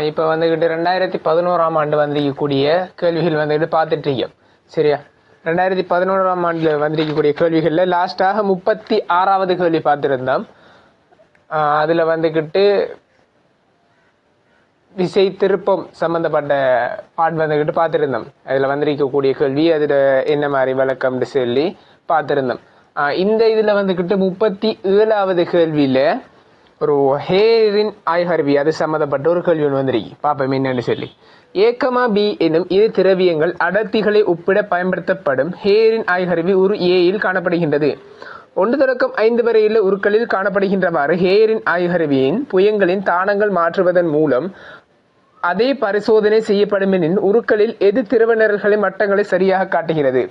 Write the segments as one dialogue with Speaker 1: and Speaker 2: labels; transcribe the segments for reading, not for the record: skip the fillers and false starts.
Speaker 1: இப்போ வந்துக்கிட்டு 2011ஆம் ஆண்டு வந்திருக்கக்கூடிய கேள்விகள் வந்துக்கிட்டு பார்த்துட்டு இருக்கோம். சரியா, 2011ஆம் ஆண்டில் வந்திருக்கக்கூடிய கேள்விகளில் லாஸ்ட்டாக 36வது கேள்வி பார்த்துருந்தோம். அதில் வந்துக்கிட்டு விசை திருப்பம் சம்மந்தப்பட்ட பாட் வந்துக்கிட்டு பார்த்துருந்தோம். அதில் வந்திருக்கக்கூடிய கேள்வி அதில் என்ன மாதிரி விளக்கம்னு சொல்லி பார்த்துருந்தோம். இந்த இதில் வந்துக்கிட்டு 37வது கேள்வியில் ஒரு ஹேரின் ஆய்கருவி அது சம்மந்தப்பட்ட ஒரு கேள்வி ஒன்று வந்திருக்கு. பார்ப்போம் என்னன்னு சொல்லி. ஏக்கமா பி எனும் இரு திரவியங்கள் அடர்த்திகளை ஒப்பிட பயன்படுத்தப்படும் ஹேரின் ஆய்கருவி ஒரு ஏயில் காணப்படுகின்றது. 1 தொடக்கம் 5 வரையுள்ள உருக்களில் காணப்படுகின்றவாறு ஹேரின் ஆய்கருவியின் புயங்களின் தானங்கள் மாற்றுவதன் மூலம் அதே பரிசோதனை செய்யப்படும் எனின் உருக்களில் எது திரவ மட்டங்களை சரியாக காட்டுகிறது.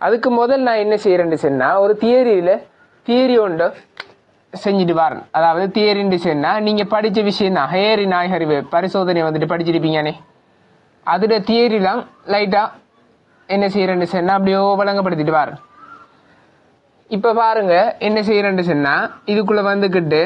Speaker 1: அதுக்கு முதல் நான் என்ன செய்யறேன்னு சொன்னா, ஒரு தியரி ஒன்று செஞ்சுட்டு வரேன். அதாவது தியரின்னு சொன்னா நீங்க படிச்ச விஷயம் தான். ஹேரின் ஆய்கருவி பரிசோதனை வந்துட்டு படிச்சிருப்பீங்கனே, அதோட தியரிலாம் லைட்டா என்ன செய்யறேன்னு சொன்னா அப்படியோ வழங்கப்படுத்திட்டு வரேன். இப்ப பாருங்க என்ன செய்யறேன்னு சொன்னா, இதுக்குள்ள வந்துக்கிட்டு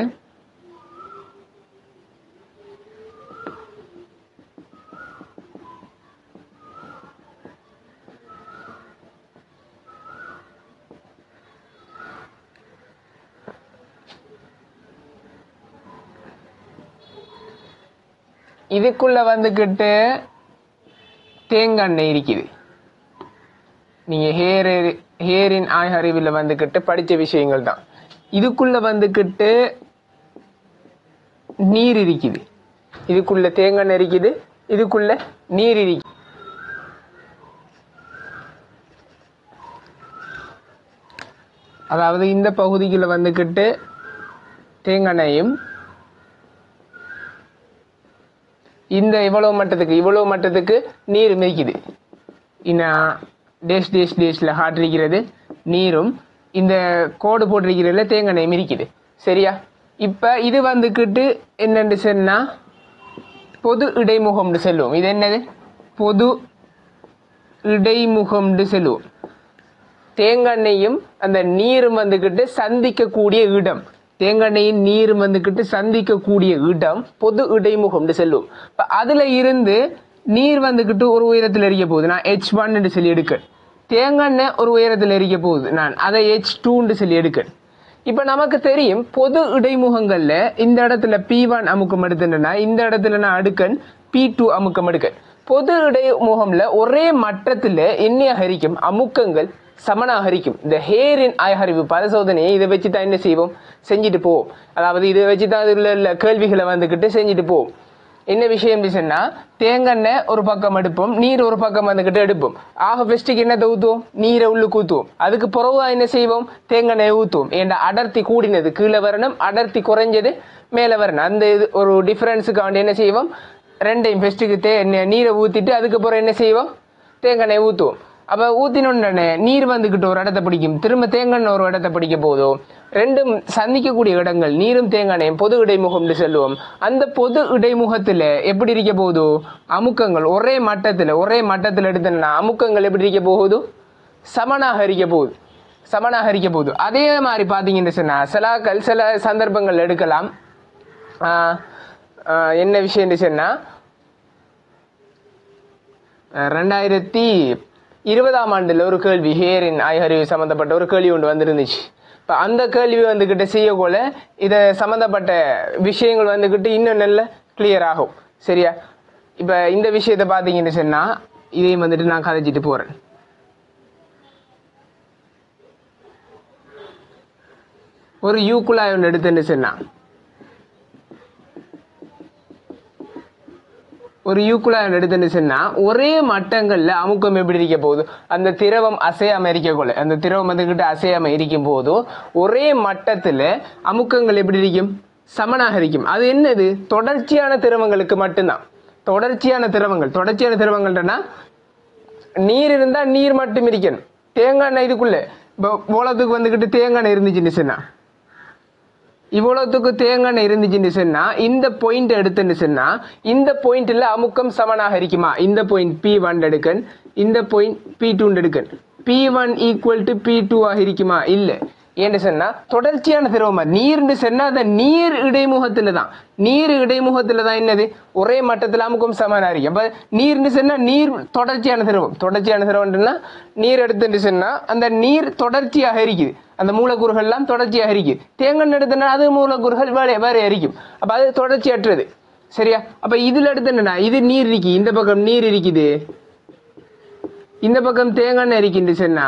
Speaker 1: தேங்காய் இருக்குது. நீங்க ஹேரின் ஆய்கருவியில் வந்துக்கிட்டு படிச்ச விஷயங்கள் தான். இதுக்குள்ள வந்துக்கிட்டு நீர் இருக்குது. இதுக்குள்ள தேங்காய் இருக்குது, இதுக்குள்ள நீர் இருக்குது. அதாவது இந்த பகுதிக்குள்ள வந்துக்கிட்டு தேங்காயும் இந்த இவ்வளவு மட்டத்துக்கு நீர் மிதிக்குது. டேஷ்ல ஹார்ட் இருக்கிறது, நீரும் இந்த கோடு போட்டிருக்கிறதுல தேங்காய் மிதிக்குது. சரியா, இப்ப இது வந்துக்கிட்டு என்னன்னு சொன்னா பொது இடைமுகம்னு சொல்லுவோம். இது என்னது? பொது இடைமுகம்னு சொல்லுவோம். தேங்காயும் அந்த நீரும் வந்துக்கிட்டு சந்திக்கக்கூடிய இடம், தேங்காயும் நீரும் வந்துக்கிட்டு சந்திக்கக்கூடிய இடம் பொது இடைமுகம்னு சொல்லுவோம். இப்ப அதுல இருந்து நீர் வந்துக்கிட்டு ஒரு உயரத்தில் எரிக்க போகுது, நான் H1 சொல்லி எடுக்க. தேங்காய் ஒரு உயரத்தில் எரிக்க போகுது, நான் அதை H2 சொல்லி எடுக்க. இப்ப நமக்கு தெரியும் பொது இடைமுகங்கள்ல இந்த இடத்துல P1 அமுக்கம் எடுத்துனா, இந்த இடத்துல நான் அடுக்கன் P2 அமுக்கம் எடுக்க. பொது இடைமுகம்ல ஒரே மட்டத்துல எண்ணியாக இருக்கும் அமுக்கங்கள் சமனாக இருக்கும். இந்த ஹேரின் ஆய்கருவி பரிசோதனையை இதை வச்சுதான் என்ன செய்வோம், செஞ்சுட்டு போவோம். அதாவது இதை வச்சுதான் இதுல கேள்விகளை வந்துக்கிட்டு செஞ்சுட்டு போவோம். என்ன விஷயம் சொன்னா, தேங்காய் ஒரு பக்கம் எடுப்போம், நீர் ஒரு பக்கம் வந்துக்கிட்டு எடுப்போம். ஆக ஃபர்ஸ்ட்டுக்கு என்னத்தை ஊற்றுவோம், நீரை உள்ளுக்கு ஊற்றுவோம். அதுக்கு பிறகு என்ன செய்வோம், தேங்காயை ஊற்றுவோம். ஏன்னா அடர்த்தி கூடினது கீழே வரணும், அடர்த்தி குறைஞ்சது மேலே வரணும். அந்த இது ஒரு டிஃபரன்ஸுக்கு வந்து என்ன செய்வோம், ரெண்டையும் ஃபர்ஸ்ட்டுக்கு நீரை ஊற்றிட்டு அதுக்கப்புறம் என்ன செய்வோம், தேங்காயை ஊற்றுவோம். அப்ப ஊத்தினோடனே நீர் வந்துக்கிட்டு ஒரு இடத்தை பிடிக்கும், திரும்ப தேங்காய் ஒரு இடத்தை பிடிக்க போதும். ரெண்டும் சந்திக்கக்கூடிய இடங்கள் நீரும் தேங்காயும் பொது இடைமுகம்னு சொல்லுவோம். அந்த பொது இடைமுகத்துல எப்படி இருக்க போகுது, அமுக்கங்கள் ஒரே மட்டத்துல எடுத்தோம்னா அமுக்கங்கள் எப்படி இருக்க போகுது, சமனாக இருக்க போகுது. அதே மாதிரி பாத்தீங்கன்னு சொன்னா சில சந்தர்ப்பங்கள் எடுக்கலாம். என்ன விஷயம் சொன்னா, 2020ஆம் ஆண்டுல ஒரு கேள்வி ஹேரின் ஆய்கருவி சம்பந்தப்பட்ட ஒரு கேள்வி ஒன்று வந்துருந்துச்சு. இப்ப அந்த கேள்வி வந்துகிட்டு செய்யக்கொள்ள இதை சம்பந்தப்பட்ட விஷயங்கள் வந்துகிட்டு இன்னும் நல்ல கிளியர் ஆகும். சரியா, இப்ப இந்த விஷயத்த பாத்தீங்கன்னு சொன்னா இதையும் வந்துட்டு நான் கதைச்சிட்டு போறேன். ஒரு யூக்குழாய் ஒன்று எடுத்துன்னு சொன்னா, ஒரே மட்டங்கள்ல அமுக்கம் எப்படி இருக்க போகுது, அந்த திரவம் அசையாம இருக்கக்குள்ள, அந்த திரவம் வந்துகிட்டு அசையாம இருக்கும் போது ஒரே மட்டத்துல அமுக்கங்கள் எப்படி இருக்கும், சமனாக இருக்கும். அது என்னது, தொடர்ச்சியான திரவங்களுக்கு மட்டும்தான். தொடர்ச்சியான திரவங்கள்னா நீர் இருந்தா நீர் மட்டும் இருக்கணும். தேங்காய் இதுக்குள்ள போலத்துக்கு வந்துகிட்டு தேங்காய் இருந்துச்சுன்னு சொன்னா, இவ்வளவுக்கு தேங்காய் இருந்துச்சுன்னு சொன்னா இந்த பாயிண்ட் எடுத்துன்னு சொன்னா இந்த பாயிண்ட்ல அமுக்கம் சமனாக இருக்குமா, இந்த பாயிண்ட் P1 எடுக்கன், இந்த point P2 எடுக்கன், P1 equal to P2 ஆக இருக்குமா, இல்ல. ஏன்னு சொன்னா தொடர்ச்சியான திரவமா நீர்னு சொன்னா அந்த நீர் இடைமுகத்துல தான் என்னது ஒரே மட்டத்தில் அமுக்கம் சமனா இருக்கு. அப்ப நீர்னு சொன்னா நீர் தொடர்ச்சியான திரவம்னா நீர் எடுத்துட்டு சொன்னா அந்த நீர் தொடர்ச்சியாக இருக்குது, அந்த மூலக்கூறுகள் எல்லாம் தொடர்ச்சியாக இருக்குது. தேங்காய் எடுத்தனா அது மூலக்கூறுகள் வேற இருக்கும், அப்ப அது தொடர்ச்சியற்றது. சரியா? அப்ப இதுல எடுத்து என்னன்னா இது நீர் இருக்கு, இந்த பக்கம் நீர் இருக்குது, இந்த பக்கம் தேங்காய் இருக்கின்ற சொன்னா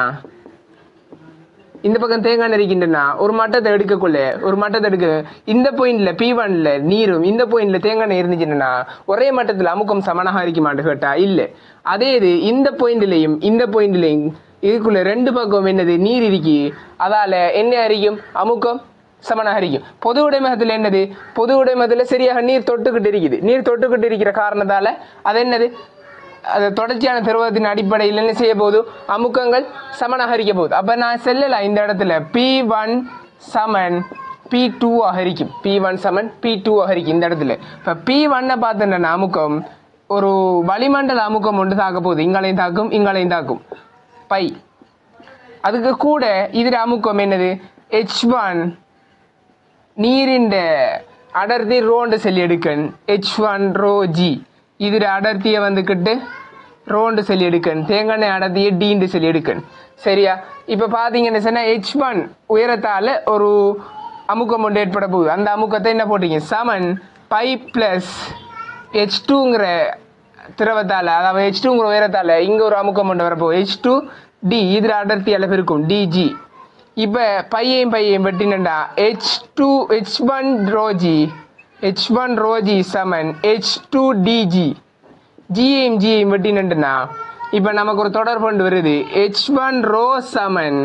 Speaker 1: இந்த பக்கம் தேங்காய் இருக்கின்றனா ஒரு மட்டத்தை எடுக்க இந்த பாயிண்ட்ல P1ல நீரும் இந்த பாயிண்ட்ல தேங்காய் இருந்துச்சுன்னா ஒரே மட்டத்தில் அமுக்கம் சமனாக இருக்குமான்னு கேட்டா இல்ல. அதே இது இந்த பாயிண்ட்லயும் இதுக்குள்ள ரெண்டு பக்கம் என்னது நீர் இருக்கு, அதால என்ன அறிக்கும் அமுக்கம் சமனாக இருக்கும். பொது உடைமகத்துல என்னது பொது உடைமகத்துல சரியாக நீர் தொட்டுக்கிட்டு இருக்கிற காரணத்தால அது என்னது அது தொடர்ச்சியான திரவத்தின் அடிப்படையில் என்ன செய்ய போகுது அமுக்கங்கள் சமனாக இருக்க போகுது. அப்ப நான் செல்லலாம் இந்த இடத்துல P1 சமன் P2 இருக்கும், P1 சமன் P2 இருக்கும் இந்த இடத்துல. இப்ப P1 பார்த்தேன்னா அமுக்கம் ஒரு வளிமண்டல அமுக்கம் ஒன்று தாக்க போகுது, இங்களையும் தாக்கும் பை. அதுக்கு கூட இதுல அமுக்கம் என்னது H1 நீரின் அடர்த்தி ரோண்டு சொல்லி எடுக்கன் H1 ரோ G, இதுல அடர்த்தியை வந்துக்கிட்டு ரோண்டு சொல்லி எடுக்கன், தேங்காய் அடர்த்தியை டீண்டு சொல்லி எடுக்கன். சரியா? இப்ப பாத்தீங்கன்னு சொன்னா H1 உயரத்தால ஒரு அமுக்கம் ஒன்று ஏற்பட போகுது. அந்த அமுக்கத்தை என்ன போட்டீங்க சமன் பை பிளஸ் H2ங்கிற திரவத்தால, அதாவது H2ங்கிற உயரத்தால இங்க ஒரு அமுக்கம் ஒன்று வரப்போகுது H2 D, இதுல அடர்த்தி அளவு இருக்கும் DG. இப்ப பையையும் வெட்டினண்டா H1 ரோ G சமன் H2 DG, ஜியையும் வெட்டினண்டா இப்ப நமக்கு ஒரு தொடர்பு வருது H1 ரோ சமன்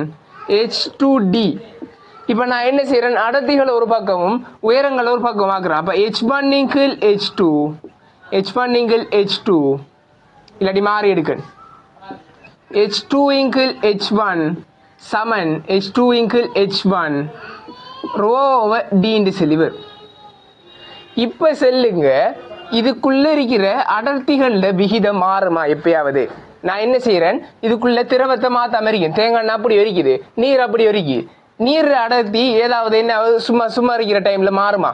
Speaker 1: H2 D. இப்ப நான் என்ன செய்யறேன் அடர்த்திகள் ஒரு பக்கமும் உயரங்கள் ஒரு பக்கம் ஆக்குறேன். அப்ப H1 இன்கிள் H2 இல்லாட்டி மாறி எடுக்க H2 இன்கிள் H1 சமன் H2 இன்கிள் H1 rho over D என்று செல்லிவர். இப்ப செல்லுங்க இதுக்குள்ள இருக்கிற அடர்த்திகள விகிதம் மாறுமா எப்பயாவது? நான் என்ன செய்யறேன் இதுக்குள்ள திரவத்தை மாத்தாம இருக்கேன், தேங்காய் அப்படி வரிக்குது, நீர் அப்படி வரிக்குது, நீர் அடர்த்தி ஏதாவது என்ன சும்மா இருக்கிற டைம்ல மாறுமா?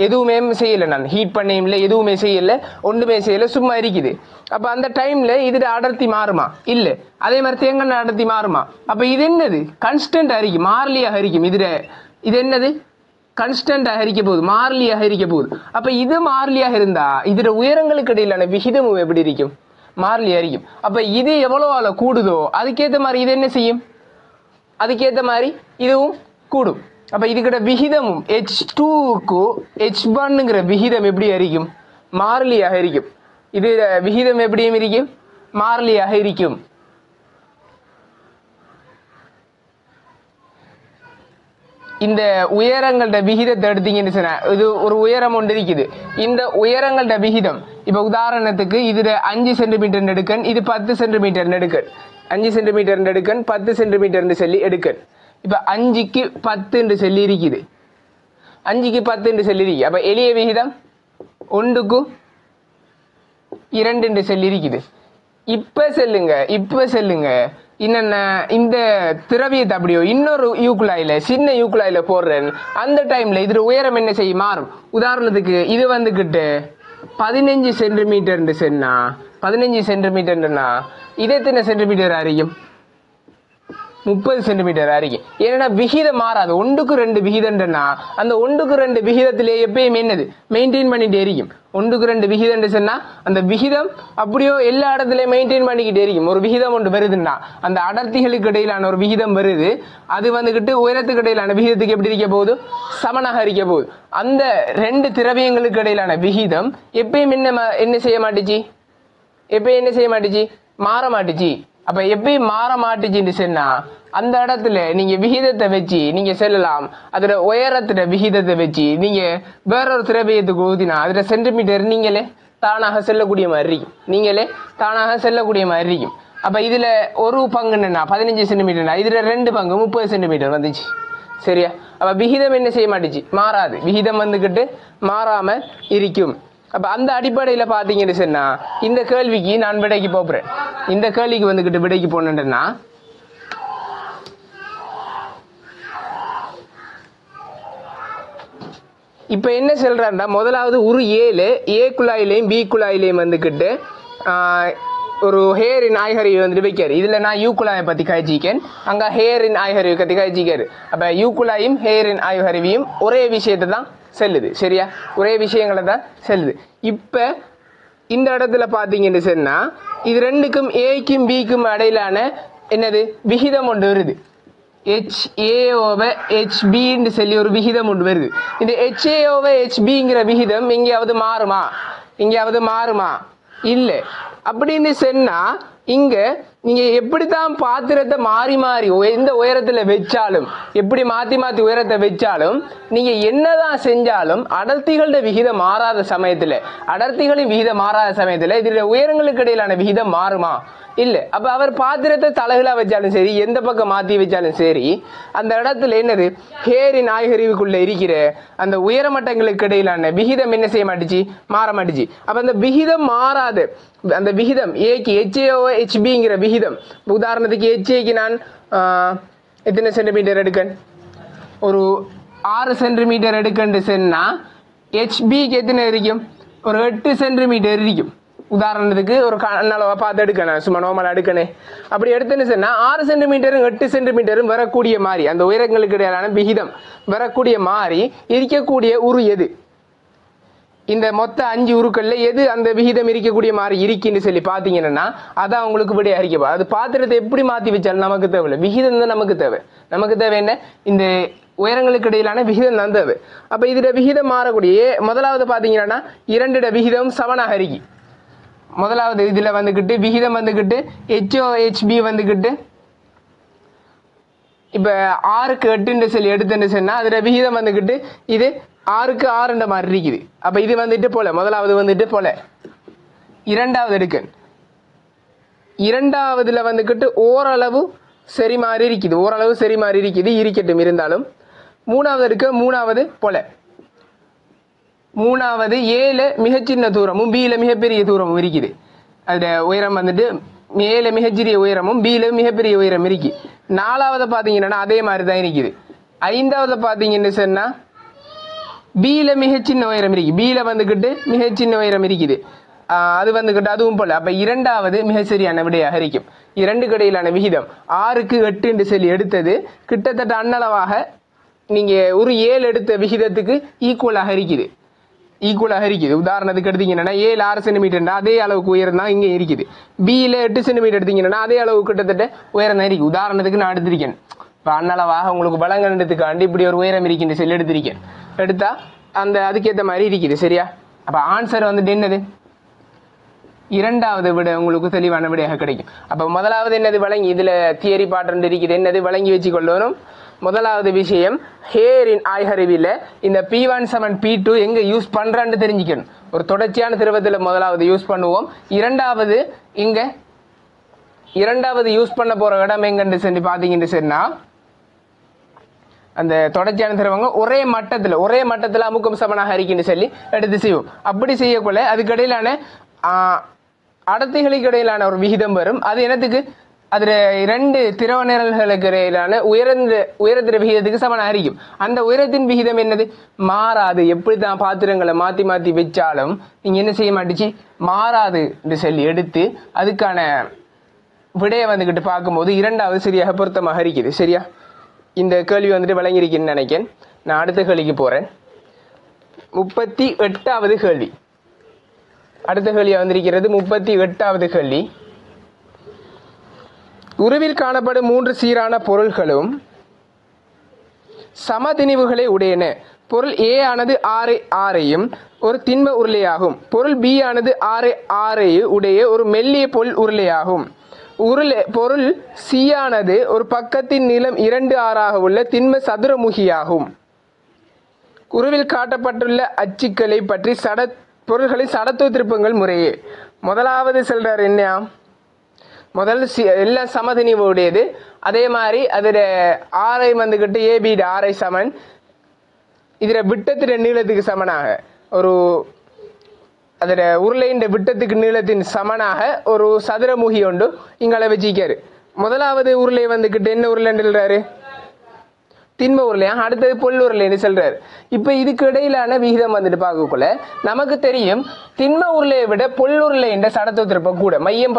Speaker 1: எதுவுமே செய்யல, நான் ஹீட் பண்ணையும்ல எதுவுமே செய்யல, ஒன்றுமே செய்யல, சும்மா இருக்குது. அப்ப அந்த டைம்ல இதுல அடர்த்தி மாறுமா? இல்ல. அதே மாதிரி தேங்காய் அடர்த்தி மாறுமா? அப்ப இது என்னது கன்ஸ்டன்ட் அரிக்கும், மாறிலியாக இருக்கும். இது என்னது கன்ஸ்டன்டாக இருக்க போகுது, மாறிலியாக இருக்க போகுது. அப்ப இது மாறிலியாக இருந்தா இதுல உயரங்களுக்கு இடையிலான விகிதமும் எப்படி இருக்கும்? மாறிலியா இருக்கும். அப்ப இது எவ்வளவு கூடுதோ அதுக்கேற்ற மாதிரி இது என்ன செய்யும், அதுக்கேற்ற மாதிரி இதுவும் கூடும். அப்ப இதுக்கிட்ட விகிதமும் H2க்கு H1ங்கிற விகிதம் எப்படி இருக்கும்? மாறிலியாக இருக்கும். இது விகிதம் எப்படியும் இருக்கும், மாறிலியாக இருக்கும். இந்த உயரங்களோட விகிதத்தை எடுத்தீங்கன்னு சொன்னா இது ஒரு உயரம் ஒன்று இருக்குது. இந்த உயரங்களோட விகிதம் இப்ப உதாரணத்துக்கு இதுல 5 சென்டிமீட்டர் எடுக்கன், இது 10 சென்டிமீட்டர் எடுக்கன், 5 சென்டிமீட்டர் எடுக்கன் 10 சென்டிமீட்டர் சொல்லி எடுக்கன். இப்ப 5க்கு 10 சொல்லி இருக்குது, 5க்கு 10 சொல்லி இருக்கு. அப்ப எளிய விகிதம் 1க்கு 2 சொல்லி இருக்குது. இப்ப செல்லுங்க என்னென்ன இந்த திரவியத்தை அப்படியோ இன்னொரு யூக்குழாயில சின்ன யூக்குழாயில போடுறேன். அந்த டைம்ல இதுல உயரம் என்ன செய்யும் மாறும். உதாரணத்துக்கு இது வந்துகிட்டு 15 சென்டிமீட்டர் சொன்னா 15 சென்டிமீட்டர்னா இது எத்தனை சென்டிமீட்டர் அறியும்? 30 சென்டிமீட்டர் அறியும். ஏன்னா விகிதம் மாறாது, 1க்கு 2 விகிதம்னா அந்த 1க்கு 2 விகிதத்திலே எப்பயும் என்னது மெயின்டைன் பண்ணிட்டே இருக்கும். 1க்கு 2 விகிதம் சொன்னா அந்த விகிதம் அப்படியோ எல்லா இடத்துலயும் மெயின்டைன் பண்ணிக்கிட்டே இருக்கும். ஒரு விகிதம் ஒன்று வருதுன்னா அந்த அடர்த்திகளுக்கு இடையிலான ஒரு விகிதம் வருது, அது வந்துகிட்டு உயரத்துக்கு இடையிலான விகிதத்துக்கு எப்படி இருக்க போகுது? சமனாக இருக்க போகுது. அந்த 2 திரவியங்களுக்கு இடையிலான விகிதம் எப்பயும் என்ன செய்ய மாட்டுச்சு? மாற மாட்டுச்சு. அப்ப எப்பயும் மாற மாட்டுச்சுன்னு சொன்னா அந்த இடத்துல நீங்க விகிதத்தை வச்சு நீங்க செல்லலாம். அதுல உயரத்துல விகிதத்தை வச்சு நீங்க வேறொரு திரவியத்துக்கு ஊதினா அதுல சென்டிமீட்டர் நீங்களே தானாக செல்லக்கூடிய மாதிரி இருக்கும். அப்ப இதுல ஒரு பங்கு என்னன்னா 15 சென்டிமீட்டர்னா இதுல 2 பங்கு 30 சென்டிமீட்டர் வந்துச்சு. சரியா? அப்ப விகிதம் என்ன செய்ய மாட்டுச்சு? மாறாது. விகிதம் வந்துகிட்டு மாறாம இருக்கும். அப்ப அந்த அடிப்படையில பாத்தீங்கன்னு சொன்னா இந்த கேள்விக்கு நான் விடைக்கு போறேன். இந்த கேள்விக்கு வந்துகிட்டு விடைக்கு போனேன்னா இப்போ என்ன சொல்றாருன்னா முதலாவது ஒரு ஏ குழாயிலையும் பி குழாயிலையும் வந்துக்கிட்டு ஒரு ஹேரின் ஆய்கருவி வந்துட்டு வைக்காரு. இதுல நான் யூ குழாயை பத்தி காய்ச்சிக்கேன், அங்க ஹேரின் ஆய்கருவி பத்தி காய்ச்சிக்காரு. அப்ப யூ குழாயும் ஹேரின் ஆய்கருவியும் ஒரே விஷயத்தை தான் செல்லுது. சரியா, ஒரே விஷயங்களை தான் செல்லுது. இப்ப இந்த இடத்துல பாத்தீங்கன்னு சொன்னா இது ரெண்டுக்கும் ஏக்கும் பிக்கும் இடையிலான என்னது விகிதம் ஒன்று வருது. HA/HBன்னு சொல்லி ஒரு விகிதம் ஒன்று வருது. இந்த HA/HBங்கிற விகிதம் எங்கேயாவது மாறுமா? இல்ல. அப்படின்னு சொன்னா இங்க நீங்க எப்படித்தான் பாத்திரத்தை மாறி எந்த உயரத்துல வச்சாலும், எப்படி மாத்தி உயரத்தை வச்சாலும், நீங்க என்னதான் செஞ்சாலும் அடர்த்திகளின் விகிதம் மாறாத சமயத்துல இதுல உயரங்களுக்கு இடையிலான விகிதம் மாறுமா? இல்ல. அப்ப அவர் பாத்திரத்தை தலகுலா வச்சாலும் சரி, எந்த பக்கம் மாத்தி வச்சாலும் சரி, அந்த இடத்துல என்னது ஹேரின் ஆய்கருவிக்குள்ள இருக்கிற அந்த உயரமட்டங்களுக்கு இடையிலான விகிதம் என்ன செய்ய மாட்டுச்சு? மாற மாட்டுச்சு. அப்ப அந்த விகிதம் மாறாத அந்த விகிதம் ஏக்கு HA/HBங்கிற விகிதம், உதாரணத்துக்கு HAக்கு நான் எத்தனை சென்டிமீட்டர் எடுக்கன், ஒரு 6 சென்டிமீட்டர் எடுக்கன்னு சொன்னா HBக்கு எத்தனை இருக்கும்? ஒரு 8 சென்டிமீட்டர் இருக்கும். உதாரணத்துக்கு ஒரு அளவை பார்த்து எடுக்கணும், சும்மா நார்மலா எடுக்கணும். அப்படி எடுத்துன்னு சொன்னா 6 சென்டிமீட்டரும் 8 சென்டிமீட்டரும் வரக்கூடிய மாதிரி, அந்த உயரங்களுக்கு இடையிலான விகிதம் வரக்கூடிய மாதிரி இருக்கக்கூடிய உரு எது? இந்த மொத்த 5 உருக்கள்ல எது அந்த விகிதம் இருக்கக்கூடிய மாதிரி இருக்குன்னு சொல்லி பாத்தீங்கன்னா அதான் உங்களுக்கு விடைய அறிக்கப்பா. அது பாத்திரத்தை எப்படி மாத்தி வச்சாலும் நமக்கு தேவை, விகிதம் தான் நமக்கு தேவை என்ன? இந்த உயரங்களுக்கு இடையிலான விகிதம் தான் தேவை. அப்ப இதுல விகிதம் மாறக்கூடிய முதலாவது பாத்தீங்கன்னா 2 விகிதம் சமனாக இருக்கு. முதலாவது இதுல வந்துகிட்டு விகிதம் வந்துகிட்டு HO/HB வந்துகிட்டு இப்ப 6க்கு 8 சொல்லி எடுத்துன்னு சொன்னா அதுல விகிதம் வந்துகிட்டு இது 6க்கு 6 மாதிரி இருக்குது. அப்ப இது வந்துட்டு போல முதலாவது வந்துட்டு போல. இரண்டாவது எடுக்க இரண்டாவதுல வந்துகிட்டு ஓரளவு சரி மாறி இருக்குது, இருக்கட்டும். இருந்தாலும் மூணாவது எடுக்க மூணாவது போல. மூணாவது ஏல மிகச்சின்ன தூரமும் பியில மிகப்பெரிய தூரமும் இருக்குது. அதுல உயரம் வந்துட்டு மேல மிகச்சிறிய உயரமும் பியில மிகப்பெரிய உயரம் இருக்கு. நாலாவது பாத்தீங்கன்னா அதே மாதிரிதான் இருக்குது. ஐந்தாவது பாத்தீங்கன்னு சொன்னா பியில மிகச்சின்ன உயரம் இருக்கு, பியில வந்துகிட்டு மிகச்சின்ன உயரம் இருக்குது. அது வந்துகிட்டு அதுவும் போல. அப்ப இரண்டாவது மிக சரியான விடையாக இருக்கும். இரண்டு இடையிலான விகிதம் 6க்கு 8 சொல்லி எடுத்தது கிட்டத்தட்ட அன்னளவாக நீங்க ஒரு 7 எடுத்த விகிதத்துக்கு ஈக்குவலாக இருக்குது. உதாரணத்துக்கு எடுத்தீங்கன்னா 7 6 சென்டிமீட்டர் அதே அளவுக்கு உயரம் தான் இங்க இருக்குது. பியில 8 சென்டிமீட்டர் எடுத்தீங்கன்னா அதே அளவு கிட்டத்தட்ட உயரம் தான் இருக்கு. உதாரணத்துக்கு நான் எடுத்திருக்கேன். இப்ப அன்னளவாக உங்களுக்கு வழங்கன்றதுக்காண்டி இப்படி ஒரு உயரம் இருக்குன்னு சொல்லி எடுத்திருக்கேன். எடுத்தா அந்த அதுக்கேற்ற மாதிரி இருக்குது. சரியா? அப்ப ஆன்சர் வந்துட்டு என்னது? இரண்டாவது விட உங்களுக்கு தெளிவான விடையாக கிடைக்கும். அப்ப முதலாவது என்னது வழங்கி, இதுல தியரி பாட்டு இருக்குது, என்னது வழங்கி வச்சு கொள்ளணும். முதலாவது விஷயம் ஹேரின் ஆய்கருவியில இந்த P1 P2 எங்க யூஸ் பண்றான்னு தெரிஞ்சுக்கணும். ஒரு தொடர்ச்சியான திரவத்துல முதலாவது யூஸ் பண்ணுவோம். இரண்டாவது யூஸ் பண்ண போற இடம் எங்கன்னு சொல்லி பாத்தீங்கன்னு சொன்னா அந்த தொடர்ச்சியான திரவங்க ஒரே மட்டத்துல அமுக்கம் சமனாக இருக்குன்னு சொல்லி எடுத்து செய்வோம். அப்படி செய்யக்குள்ள அதுக்கு இடையிலான அடர்த்திகளுக்கு இடையிலான ஒரு விகிதம் வரும். அது என்னத்துக்கு? அதுல 2 திரவ நிரல்களுக்கு இடையிலான உயரத்திர விகிதத்துக்கு சமனாக இருக்கும். அந்த உயரத்தின் விகிதம் என்னது? மாறாது. எப்படிதான் பாத்திரங்களை மாத்தி வச்சாலும் நீங்க என்ன செய்ய மாட்டுச்சு? மாறாது என்று சொல்லி எடுத்து அதுக்கான விடையை வந்துகிட்டு பார்க்கும்போது இரண்டாவது சரியாக பொருத்தமாக இருக்குது. சரியா? இந்த கேள்வி வந்துட்டு விளங்கியிருக்குன்னு நினைக்கிறேன். நான் அடுத்த கேள்விக்கு போறேன். 38வது கேள்வி. அடுத்த கேள்வியா வந்திருக்கிறது 38வது கேள்வி. உருவில் காணப்படும் 3 சீரான பொருள்களும் சமதிணிவுகளை உடையன. பொருள் A ஆனது 6 ஒரு திண்ம உருளையாகும். பொருள் B ஆனது 6 உடைய ஒரு மெல்லிய பொருள் உருளையாகும். பொருள் C ஆனது ஒரு பக்கத்தின் நீளம் 2 உள்ள திண்ம சதுரமுகியாகும். உருவில் காட்டப்பட்டுள்ள அச்சுக்களை பற்றி பொருள்களின் சடத்துவ திருப்பங்கள் முறையே. முதலாவது சொல்றாரு என்ன? முதல் எல்லாம் சமதிணிவு உடையது. அதே மாதிரி அதுல ஆரை வந்துகிட்டு AB ஆரை சமன். இதுல விட்டத்தின் நீளத்துக்கு சமனாக ஒரு அதுல உருளையின் விட்டத்துக்கு நீளத்தின் சமனாக ஒரு சதுரமுகி ஒன்று இங்கால வச்சிக்காரு. முதலாவது உருளை வந்துகிட்டு என்ன உருளைன்றாரு? திண்ம உருளையா, அடுத்தது பொல்லுருளைன்னு சொல்றாரு. இப்ப இதுக்கு இடையிலான விகிதம் வந்துட்டு பார்க்கக்குள்ள நமக்கு தெரியும், திண்ம உருளையை விட பொல்லுருளை என்ற சடத்துவ திருப்பம் கூட. மையம்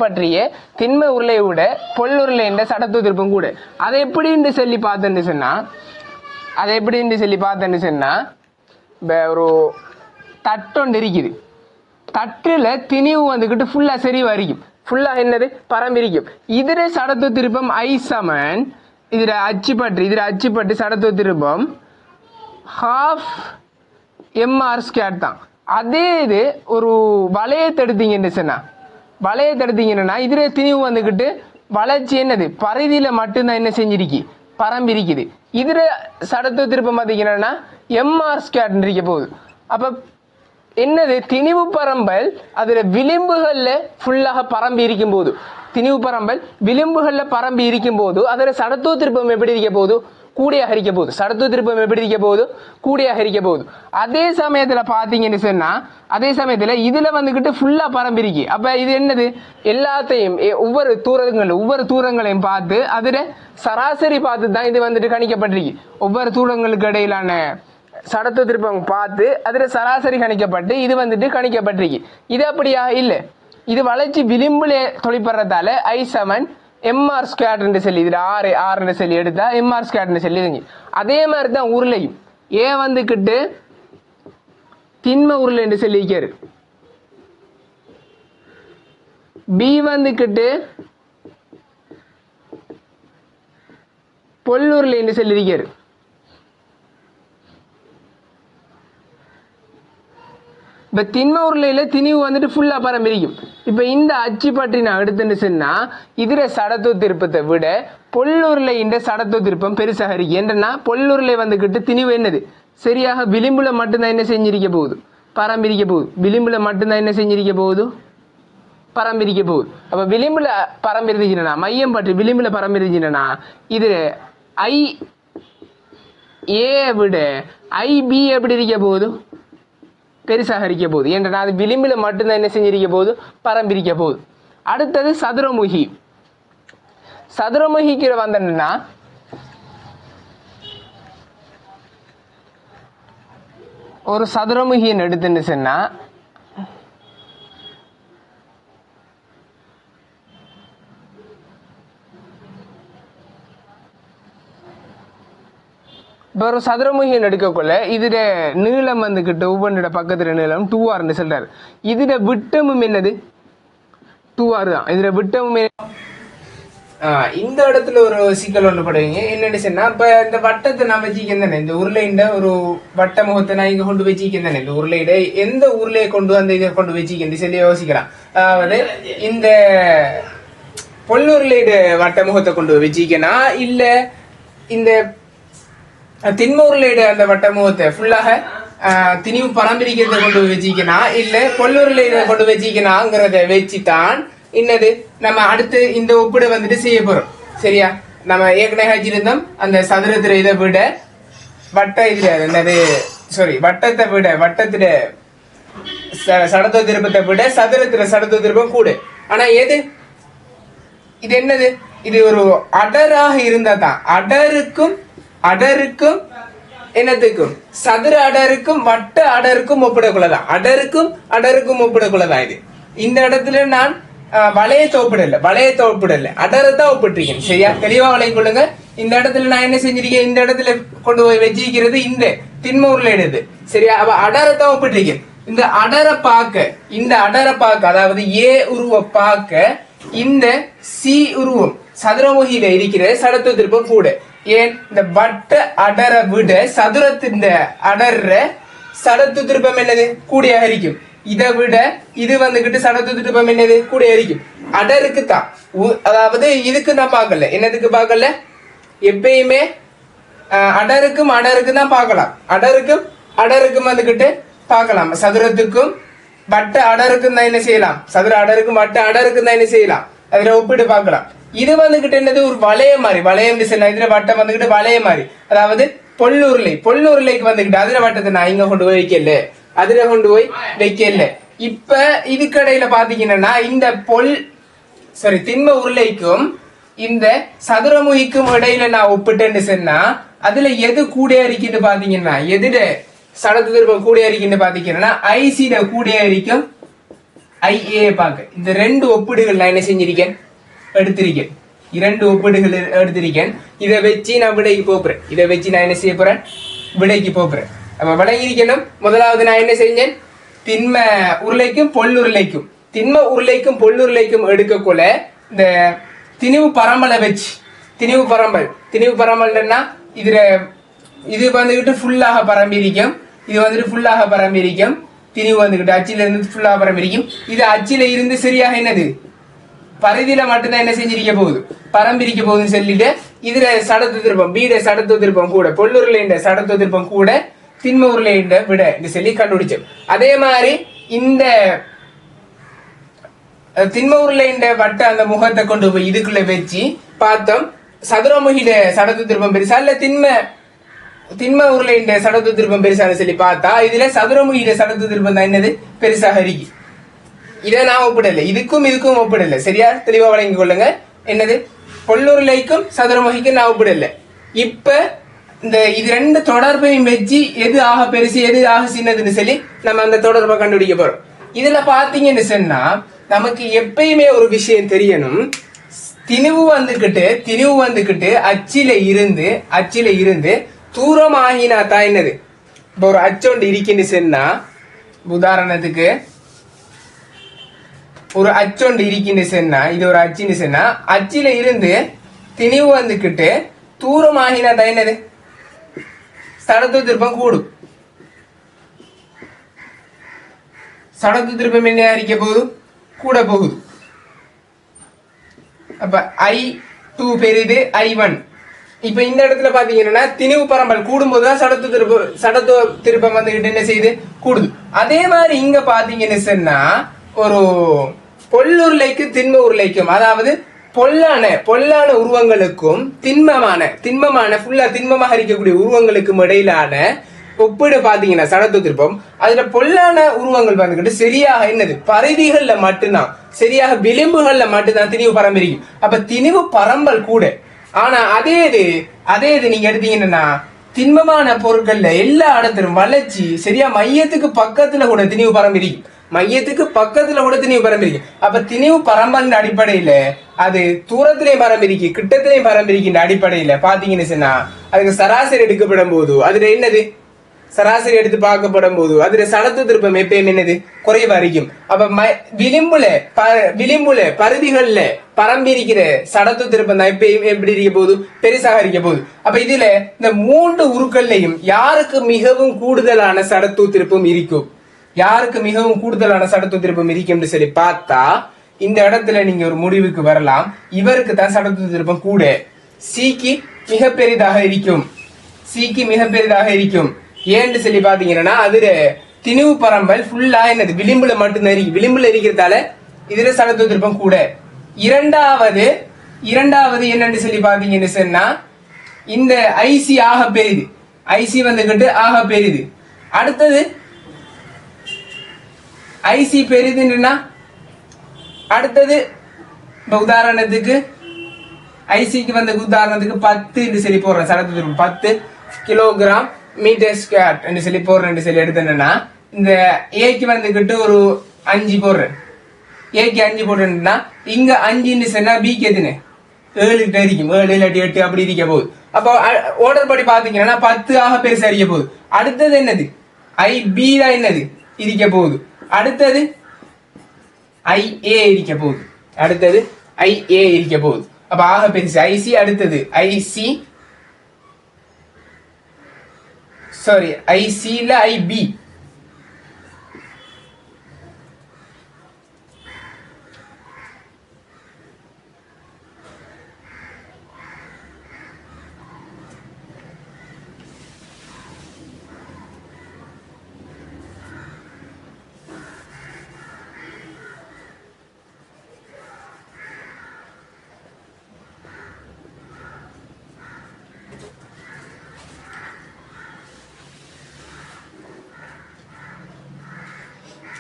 Speaker 1: பற்றிய திண்ம உருளையை விட பொல்லுருளை என்ற சடத்துவ திருப்பம் கூட. அதை எப்படின்னு சொல்லி பார்த்தேன்னு சொன்னா ஒரு தட்டொண்டு இருக்குது. தட்டுல திணிவு வந்துக்கிட்டு ஃபுல்லா சரி வரைக்கும், ஃபுல்லா என்னது பரம்பிரிக்கும். இதுல சடத்துவ திருப்பம் I சமன் இதுல அச்சுப்பட்டு சடத்துவ திருப்பம் ½ mr² தான். அதே இது ஒரு வளையத்தை எடுத்தீங்கன்னா இதுல திணிவு வந்துக்கிட்டு வளர்ச்சி என்னது பரிதியில மட்டும்தான் என்ன செஞ்சிருக்கு பரம்பிரிக்குது. இதுல சடத்துவ திருப்பம் பார்த்தீங்கன்னா mr² இருக்க போகுது. அப்ப என்னது திணிவு பரம்பல் அதுல விளிம்புகள்ல ஃபுல்லாக பரம்பி இருக்கும் போது, திணிவு பரம்பல் விளிம்புகள்ல பரம்பி இருக்கும் போது அதுல சடத்துவ திருப்பம் எப்படி இருக்க போகுது கூடியாக இருக்க போகுது. சடத்துவ திருப்பம் எப்படி இருக்க போகுது கூடியாக இருக்க போகுது. அதே சமயத்துல பாத்தீங்கன்னு சொன்னா இதுல வந்துகிட்டு ஃபுல்லா பரம்பிருக்கு. அப்ப இது என்னது எல்லாத்தையும் ஒவ்வொரு தூரங்களையும் பார்த்து அதுல சராசரி பார்த்து தான் இது வந்துட்டு கணிக்கப்பட்டிருக்கு. ஒவ்வொரு தூரங்களுக்கு இடையிலான சடத்துவ திருப்பம் பார்த்து அதுல சராசரி கணிக்கப்பட்டு இது வந்துட்டு கணிக்கப்பட்டிருக்கு. இது அப்படியா இல்ல, இது வளர்ச்சி விளிம்புல தொழிற்படுறதால I சமன் mr² சொல்லி இதுல ஆறு சொல்லி எடுத்தா mr² சொல்லிடுங்க. அதே மாதிரி தான் உருளையும் ஏ வந்துக்கிட்டு திண்ம உருளை என்று சொல்லியிருக்காரு, பி வந்துக்கிட்டு பொல்லுருளை என்று சொல்லியிருக்காரு. இப்ப திண்ம உருளையில திணிவு வந்துட்டு ஃபுல்லா பரம்பிரிக்கும். இப்ப இந்த அச்சு பற்றி நான் எடுத்துன்னு சொன்னா இதுல சடத்துவ திருப்பத்தை விட பொல்லுருளை இந்த சடத்துவ திருப்பம் பெருசாக இருக்கு. என்னன்னா பொல்லுருளை வந்துகிட்டு திணிவு என்னது சரியாக விளிம்புல மட்டும்தான் என்ன செஞ்சிருக்க போகுது பரம்பிரிக்க போகுது. விளிம்புல மட்டும்தான் என்ன செஞ்சிருக்க போகுது பரம்பிரிக்க போகுது. அப்ப விளிம்புல பரம்பிருந்துச்சுன்னா மையம் பற்றி விளிம்புல பரம்பிருந்துச்சுன்னா இது IA விட IB எப்படி இருக்க போகுது பெருசாக இருக்க போகுது. ஏன்னா அது விளிம்பில் மட்டும்தான் என்ன செஞ்சிருக்க போகுது பரம்பிரிக்க போகுது. அடுத்தது சதுரமுகிக்கு வந்தோம்னா ஒரு சதுரமுகின்னு எடுத்துன்னு சொன்னா இப்போ ஒரு சதுரமுகின்னு எடுக்கக்குள்ள இதுல நீளம் வந்துக்கிட்டு ஒவ்வொன்றோட பக்கத்துல நீளம் 2r சொல்றாரு. இதுல விட்டமும் என்னது 2r தான். இதுல விட்டமும் இந்த இடத்துல ஒரு சிக்கல் ஒன்று படுவீங்க. என்னன்னு சொன்னா இப்ப இந்த வட்டத்தை நான் வச்சிருக்கேன், இந்த உருளைண்ட ஒரு வட்ட முகத்தை நான் இங்க கொண்டு வச்சிருக்கேன். இந்த உருளையிட எந்த உருளையை கொண்டு வந்து இதை கொண்டு வச்சிருக்கேன் சொல்லி யோசிக்கலாம். அதாவது இந்த பொல்லுருளையிட வட்ட முகத்தை கொண்டு வச்சிருக்கேனா இல்ல இந்த திண்ம உருளையிட அந்த வட்ட முகத்தை ஃபுல்லாக திணிவு பரம்பிரிக்கிறத கொண்டு வச்சிக்கனா இல்ல பொல்லுருளையிட கொண்டு வச்சிக்கனாங்கிறத வச்சுதான் என்னது நம்ம அடுத்து இந்த ஒப்பிட வந்துட்டு செய்ய போறோம். சரியா, நம்ம ஏற்கனவே வச்சிருந்தோம் அந்த சதுரத்துல இதை விட வட்டத்தை விட வட்டத்துல சடத்துவ திருப்பத்தை விட சதுரத்துல சடத்துவ திருப்பம் கூட. ஆனா இது என்னது இது ஒரு அடராக இருந்தா தான் அடருக்கும் என்னத்துக்கும் சதுர அடருக்கும் வட்ட அடருக்கும் ஒப்பிடக்குள்ளதான் அடருக்கும் ஒப்பிடக்குள்ளதான். இது இந்த இடத்துல நான் வளையத்தை ஒப்பிடல அடரத்தான் ஒப்பிட்டிருக்கேன். சரியா, தெளிவா வளையம் கொள்ளுங்க. இந்த இடத்துல நான் என்ன செஞ்சிருக்கேன், இந்த இடத்துல கொண்டு போய் வச்சிருக்கிறது இந்த திண்ம உருளையிடுது. சரியா, அப்ப அடரத்தான் ஒப்பிட்டிருக்கேன். இந்த அடரை பார்க்க அதாவது ஏ உருவ பார்க்க இந்த சி உருவம் சதுரமுகியில இருக்கிற சடத்துவ திருப்பம் கூட. ஏன் இந்த வட்ட அடரை விட சதுரத்தின் அடர்ற சடத்துவ திருப்பம் என்னது கூடியாக இருக்கும். இதை விட இது வந்துகிட்டு சடத்துவ திருப்பம் என்னது கூடியாக இருக்கும். அடருக்கு தான், அதாவது இதுக்கு நான் பார்க்கல, என்னதுக்கு பார்க்கல, எப்பயுமே அடருக்கும் தான் பார்க்கலாம். அடருக்கும் வந்துகிட்டு பார்க்கலாம். சதுரத்துக்கும் வட்ட அடருக்கும் தான் என்ன செய்யலாம், சதுர அடருக்கும் வட்ட அடருக்கும் தான் என்ன செய்யலாம், அதுல ஒப்பிட்டு பார்க்கலாம். இது வந்துகிட்டு என்னது ஒரு வளைய மாதிரி, வளையம் இதுல வட்டம் வந்துகிட்டு வளைய மாதிரி, அதாவது பொல்லுருளைக்கு வந்துகிட்டு அதுல வட்டத்தை நான் இங்க கொண்டு போய் வைக்கல, அதுல கொண்டு போய் வைக்கல. இப்ப இதுக்கடையில பாத்தீங்கன்னா இந்த திண்ம உருளைக்கும் இந்த சதுரமுகிக்கும் இடையில நான் ஒப்பிட்டேன்னு சொன்னா அதுல எது கூடியா இருக்குன்னு பாத்தீங்கன்னா எதுட சடத்து திருப்பம் கூடியா இருக்குன்னு பாத்தீங்கன்னா ஐசிட கூடியா இருக்கும் ஐஏ பார்க்க. இந்த ரெண்டு ஒப்பிடுகள் நான் என்ன செஞ்சிருக்கேன் எடுத்திருக்கேன். இரண்டு ஒப்பிடுகள் எடுத்திருக்கேன். இதை வச்சு நான் விடைக்கு போறேன். இதை வச்சு நான் என்ன செய்ய போறேன் விடைக்கு போறேன். அப்ப விளங்கியிருக்கணும். முதலாவது நான் என்ன செஞ்சேன் திண்ம உருளைக்கும் பொல்லுருளைக்கும் திண்ம உருளைக்கும் பொல்லுருளைக்கும் எடுக்கக்குள்ள இந்த திணிவு பரம்பலை வச்சு திணிவு பரம்பல்னா இதுல இது வந்துகிட்டு ஃபுல்லாக பரம்பிரிக்கும். இது வந்துட்டு ஃபுல்லாக பரம்பிரிக்கும். திணிவு வந்துகிட்டு அச்சில இருந்து ஃபுல்லாக பரம்பிரிக்கும். இது அச்சில இருந்து சரியாக என்னது பரிதியில மட்டும்தான் என்ன செஞ்சிருக்க போகுது பரம்பிரிக்க போகுதுன்னு சொல்லிட்டு இதுல சடத்து திருப்பம் பீட சடத்து திருப்பம் கூட பொல்லுருளைண்ட சடத்து திருப்பம் கூட திண்ம உருளைண்ட விட இந்த சொல்லி கண்டுபிடிச்சோம். அதே மாதிரி இந்த திண்ம உருளைண்ட வட்ட அந்த முகத்தை கொண்டு போய் இதுக்குள்ள வச்சு பார்த்தோம் சதுரமுகிட சடத்து திருப்பம் பெருசா இல்ல திண்ம உருளைண்ட சடத்து திருப்பம் பெருசான்னு சொல்லி பார்த்தா இதுல சதுரமுகிட சடத்து திருப்பம் தான் என்னது பெருசாக இருக்கு. இதை நான் ஒப்பிடல. இதுக்கும் ஒப்பிடல. சரியா தெளிவா வழங்கி கொள்ளுங்க. என்னது பொல்லுருளைக்கும் சதுரமுகிக்கும் நான் ஒப்பிடல. இப்ப இந்த இது ரெண்டு தொடர்பையும் வச்சு எது ஆக பெருசு எது ஆக சின்னதுன்னு சொல்லி நம்ம அந்த தொடர்பை கண்டுபிடிக்க போறோம். இதுல பாத்தீங்கன்னு சொன்னா நமக்கு எப்பயுமே ஒரு விஷயம் தெரியணும். திணிவு வந்துகிட்டு அச்சில இருந்து தூரம் ஆகினா தான் என்னது இப்ப ஒரு அச்சொண்டு இருக்குன்னு சொன்னா உதாரணத்துக்கு ஒரு அச்சொண்டு இருக்குன்னு சொன்னா இது ஒரு அச்சின்னு சொன்னா அச்சில இருந்து திணிவு வந்துகிட்டு தூரம் ஆகினா தான் என்னது சடத்து திருப்பம் கூடும். சடத்து திருப்பம் என்ன இருக்க போகுது கூட போகுது. அப்ப I2 பெரிது I1. இப்ப இந்த இடத்துல பாத்தீங்கன்னா திணிவு பரம்பல் கூடும்போதுதான் சடத்து திருப்பம் வந்துகிட்டு என்ன செய்யுது கூடுது. அதே மாதிரி இங்க பாத்தீங்கன்னு சொன்னா ஒரு பொல்லுருளைக்கு திண்ம உருளைக்கும் அதாவது பொல்லான உருவங்களுக்கும் திண்மமான ஃபுல்லா திண்மமாக இருக்கக்கூடிய உருவங்களுக்கும் இடையிலான ஒப்பிடு பாத்தீங்கன்னா சடத்து திருப்பம் அதுல பொல்லான உருவங்கள் வந்துகிட்டு சரியாக என்னது பரிதிகள்ல மட்டும்தான் சரியாக விளிம்புகள்ல மட்டும்தான் திணிவு பரம்பிரிக்கும். அப்ப திணிவு பரம்பல் கூட. ஆனா அதே இது நீங்க எடுத்தீங்கன்னா திண்மமான பொருட்கள்ல எல்லா இடத்திலும் வளர்ச்சி சரியா மையத்துக்கு பக்கத்துல கூட திணிவு பரம்பிரிக்கும். அப்ப திணிவு பரம்பலின் அடிப்படையில அது தூரத்திலையும் பரம்பிரிக்கு கிட்டத்திலையும் பரம்பிரிக்கின்ற அடிப்படையில பாத்தீங்கன்னு சொன்னா அதுக்கு சராசரி எடுக்கப்படும் போது அதுல என்னது சராசரி எடுத்து பார்க்கப்படும் போது அதுல சடத்து திருப்பம் எப்பயும் என்னது குறைவா இருக்கும். அப்ப விளிம்புல பருதிகள்ல பரம்பிரிக்கிற சடத்து திருப்பம் தான் எப்பயும் எப்படி இருக்க போகுது பெருசாக இருக்க போகுது. அப்ப இதுல இந்த மூன்று உருக்கள்லையும் யாருக்கு மிகவும் கூடுதலான சடத்து திருப்பம் இருக்கும் சொல்லி பார்த்தா இந்த இடத்துல நீங்க ஒரு முடிவுக்கு வரலாம். இவருக்கு தான் சடத்து திருப்பம் கூட. சிக்கு மிக பெரிதாக இருக்கும். ஏன்னு சொல்லி பாத்தீங்கன்னா அதுல திணிவு பரம்பல் ஃபுல்லா என்னது விளிம்புல மட்டும்தான் இருக்கு. விளிம்புல இருக்கிறதால இதுல சடத்து திருப்பம் கூட. இரண்டாவது என்னன்னு சொல்லி பாத்தீங்கன்னு சொன்னா இந்த ஐசி ஆக பெரிது. ஐசி வந்துகிட்டு ஆக பெரிது. அடுத்தது ஐசி பெரிதுன்னா அடுத்தது இப்ப உதாரணத்துக்கு ஐசிக்கு உதாரணத்துக்கு 10 சொல்லி போடுறேன் சடத்து திருப்பம் 10 கிலோகிராம் மீட்டர் ஸ்கொயர் சொல்லி போடுறேன் சொல்லி எடுத்தேன்னா இந்த ஏக்கு வந்துகிட்டு ஒரு 5 போடுறேன். ஏக்கு 5 போடுறேன்னா இங்க 5 சொன்னா பிக்கு எதுன்னு 7 கிட்ட இருக்கும். 7 இல்லாட்டி 8 அப்படி இருக்க போகுது. அப்போ ஆர்டர் படி பாத்தீங்கன்னா 10 ஆக பெருசா இருக்க போகுது. அடுத்தது என்னது IB தான் என்னது இருக்க போகுது. அடுத்தது IA இருக்க போகுது. அப்ப ஆக பெருசு ஐசி. அடுத்தது ஐசில ஐபி.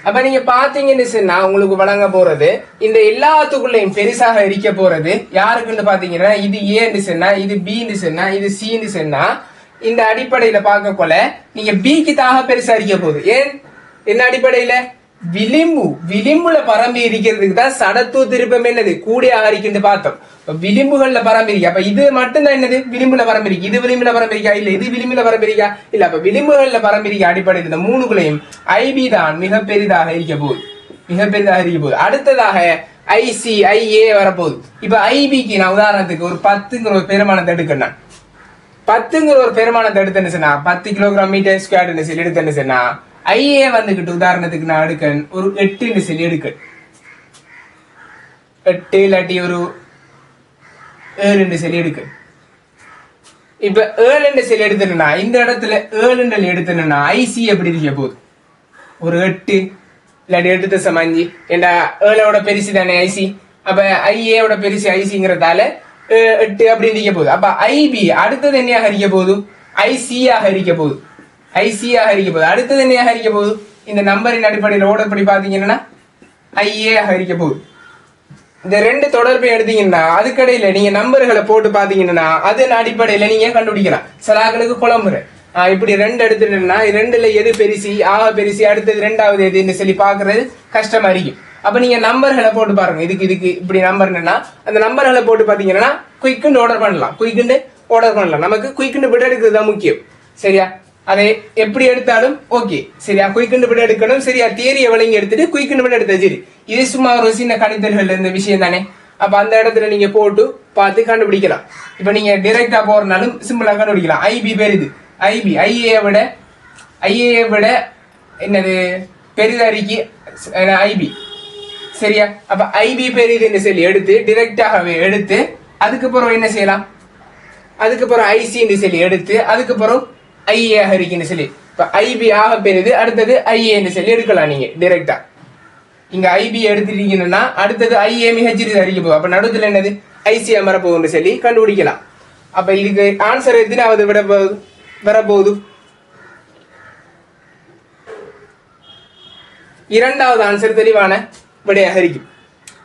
Speaker 1: அப்ப நீங்க பாத்தீங்கன்னு சொன்னா உங்களுக்கு வழங்க போறது இந்த எல்லாத்துக்குள்ளயும் பெருசாக இருக்க போறது யாருக்குன்னு பாத்தீங்கன்னா இது ஏன்னு சொன்னா இது பின்னு சொன்னா இது சின்னு சொன்னா இந்த அடிப்படையில பார்க்க போல நீங்க பிக்கு தாக பெருசா இருக்க போகுது. ஏன் என்ன அடிப்படையில விளிம்புல பரம்பி இருக்கிறதுக்கு தான் சடத்துவ திருப்பம் என்னது கூடியாக இருக்குன்னு பார்த்தோம். விளிம்புகள்ல பரம்பிரிக்கா அப்ப இது மட்டும்தான் என்னது விளிம்புல பரம்பிரிக்கா. இது விளிம்புல பரம்பிரிக்கா இல்ல இது விளிம்புல பரம்பிரிக்கா இல்ல. அப்ப விளிம்புகள்ல பரம்பிரிக்கா அடிப்படையில் இந்த மூணுகளையும் ஐபி தான் மிக பெரிதாக இருக்க போகுது, மிக பெரிதாக இருக்க போகுது. அடுத்ததாக ஐசி ஐஏ வரப்போகுது. இப்ப ஐபிக்கு நான் உதாரணத்துக்கு ஒரு 10ங்கிற ஒரு பெருமானத்தை எடுக்கணும். 10ங்கிற ஒரு பெருமானத்தை எடுத்தேன்னு சொன்னா 10 கிலோகிராம் மீட்டர் ஸ்கொயர்னு சொல்லி எடுத்தேன்னு சொன்னா ஐஏ வந்துகிட்டு உதாரணத்துக்கு நான் எடுக்கன் ஒரு 8ன்னு சொல்லி எடுக்க 8 இல்லாட்டி ஒரு 7ன்னு சொல்லி எடுக்க. இப்ப 7ன்னு சொல்லி எடுத்தேன்னா இந்த இடத்துல 7ன்னு எடுத்தேன்னா ஐசி எப்படி இருக்க போகுது ஒரு 8 இல்லாட்டி 8.5 ஏண்டா 7ஓட பெருசு தானே ஐசி. அப்ப ஐஏவோட பெருசு ஐசிங்கிறதால 8 அப்படி இருக்க போகுது. அப்ப ஐபி அடுத்தது என்னையாக இருக்க போகுது ஐசியாக இருக்க போகுது, ஐசியாக இருக்க போகுது. அடுத்தது என்னையாக இருக்க போகுது இந்த நம்பரின் அடிப்படையில் ஓடர் படி பாத்தீங்கன்னா ஐஏ ஆக இருக்க போகுது. இந்த ரெண்டு தொடர்பை எடுத்தீங்கன்னா அதுக்கடையில நீங்க நம்பர்களை போட்டு பாத்தீங்கன்னா அதன் அடிப்படையில நீங்க கண்டுபிடிக்கலாம். சிலாக்களுக்கு குழம்புற இப்படி 2 எடுத்துட்டா 2ல எது பெருசி ஆக பெருசி அடுத்தது 2வது எதுன்னு சொல்லி பாக்குறது கஷ்டமா இருக்கும். அப்ப நீங்க நம்பர்களை போட்டு பாருங்க. இதுக்கு இப்படி நம்பர்னா அந்த நம்பர்களை போட்டு பாத்தீங்கன்னா குயிக்குன்னு ஆர்டர் பண்ணலாம். நமக்கு குயிக்குன்னு விட எடுக்கிறது தான் முக்கியம். சரியா, அதை எப்படி எடுத்தாலும் ஓகே. சரியா, குயிக்குன்னு விட எடுக்கணும். சரியா, தியரிய விளங்கி எடுத்துட்டு குயிக்குன்னு விட எடுத்த சரி. இது சும்மா ஒரு சின்ன கணிதல்கள் இருந்த விஷயம் தானே. அப்ப அந்த இடத்துல நீங்க போட்டு பார்த்து கண்டுபிடிக்கலாம். இப்ப நீங்க டைரக்டா போறனாலும் சிம்பிளா கண்டுபிடிக்கலாம். ஐபி பேர் இது ஐபி ஐஏ விட என்னது பெரிதாரிக்கு ஐபி. சரியா, அப்ப ஐபி பெரிதுன்னு சொல்லி எடுத்து டைரக்டாகவே எடுத்து அதுக்கப்புறம் என்ன செய்யலாம், அதுக்கப்புறம் ஐசின்னு சொல்லி எடுத்து அதுக்கப்புறம் ஐஏ ஆக இருக்குன்னு சொல்லி இப்ப ஐபி ஆக பெரிது அடுத்தது ஐஏன்னு சொல்லி எடுக்கலாம். நீங்க டைரக்டா இங்க ஐபி எடுத்துட்டீங்கன்னா அடுத்தது ஐஏ மிகச்சிறிது அறிக்க போகும். அப்ப நடுத்துல என்னது ஐசி அமர போகும்னு சொல்லி கண்டுபிடிக்கலாம். அப்ப இதுக்கு ஆன்சர் எத்தனாவது வரப்போகுது இரண்டாவது ஆன்சர் தெளிவான விடையாக இருக்கும்.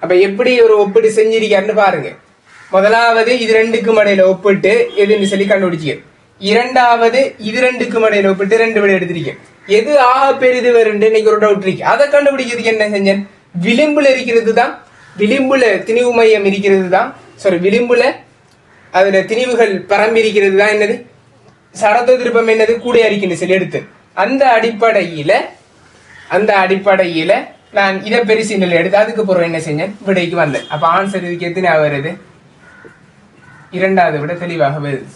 Speaker 1: அப்ப எப்படி ஒரு ஒப்பீடு செஞ்சிருக்காருன்னு பாருங்க. முதலாவது இது ரெண்டுக்கும் இடையில ஒப்பிட்டு எதுன்னு சொல்லி கண்டுபிடிச்சிக்க. இரண்டாவது இது ரெண்டுக்கும் இடையில ஒப்பிட்டு 2 விடை எடுத்திருக்கேன். எது ஆக பெரிது வருண்டு இன்னைக்கு ஒரு டவுட் இருக்கு. அதை கண்டுபிடிக்கிறதுக்கு என்ன செஞ்சேன், விளிம்புல இருக்கிறது தான், விளிம்புல திணிவு மையம் இருக்கிறது தான், விளிம்புல அதுல திணிவுகள் பரம்பி இருக்கிறது தான் என்னது சடத்துவ திருப்பம் என்னது கூட இருக்குன்னு சொல்லி எடுத்து அந்த அடிப்படையில நான் இதை பெருசு நிலை எடுத்து அதுக்கப்புறம் என்ன செஞ்சேன் விடைக்கு வந்தேன். அப்ப ஆன்சர் இதுக்கு எத்தனை வருது, இரண்டாவது விட தெளிவாக வருது.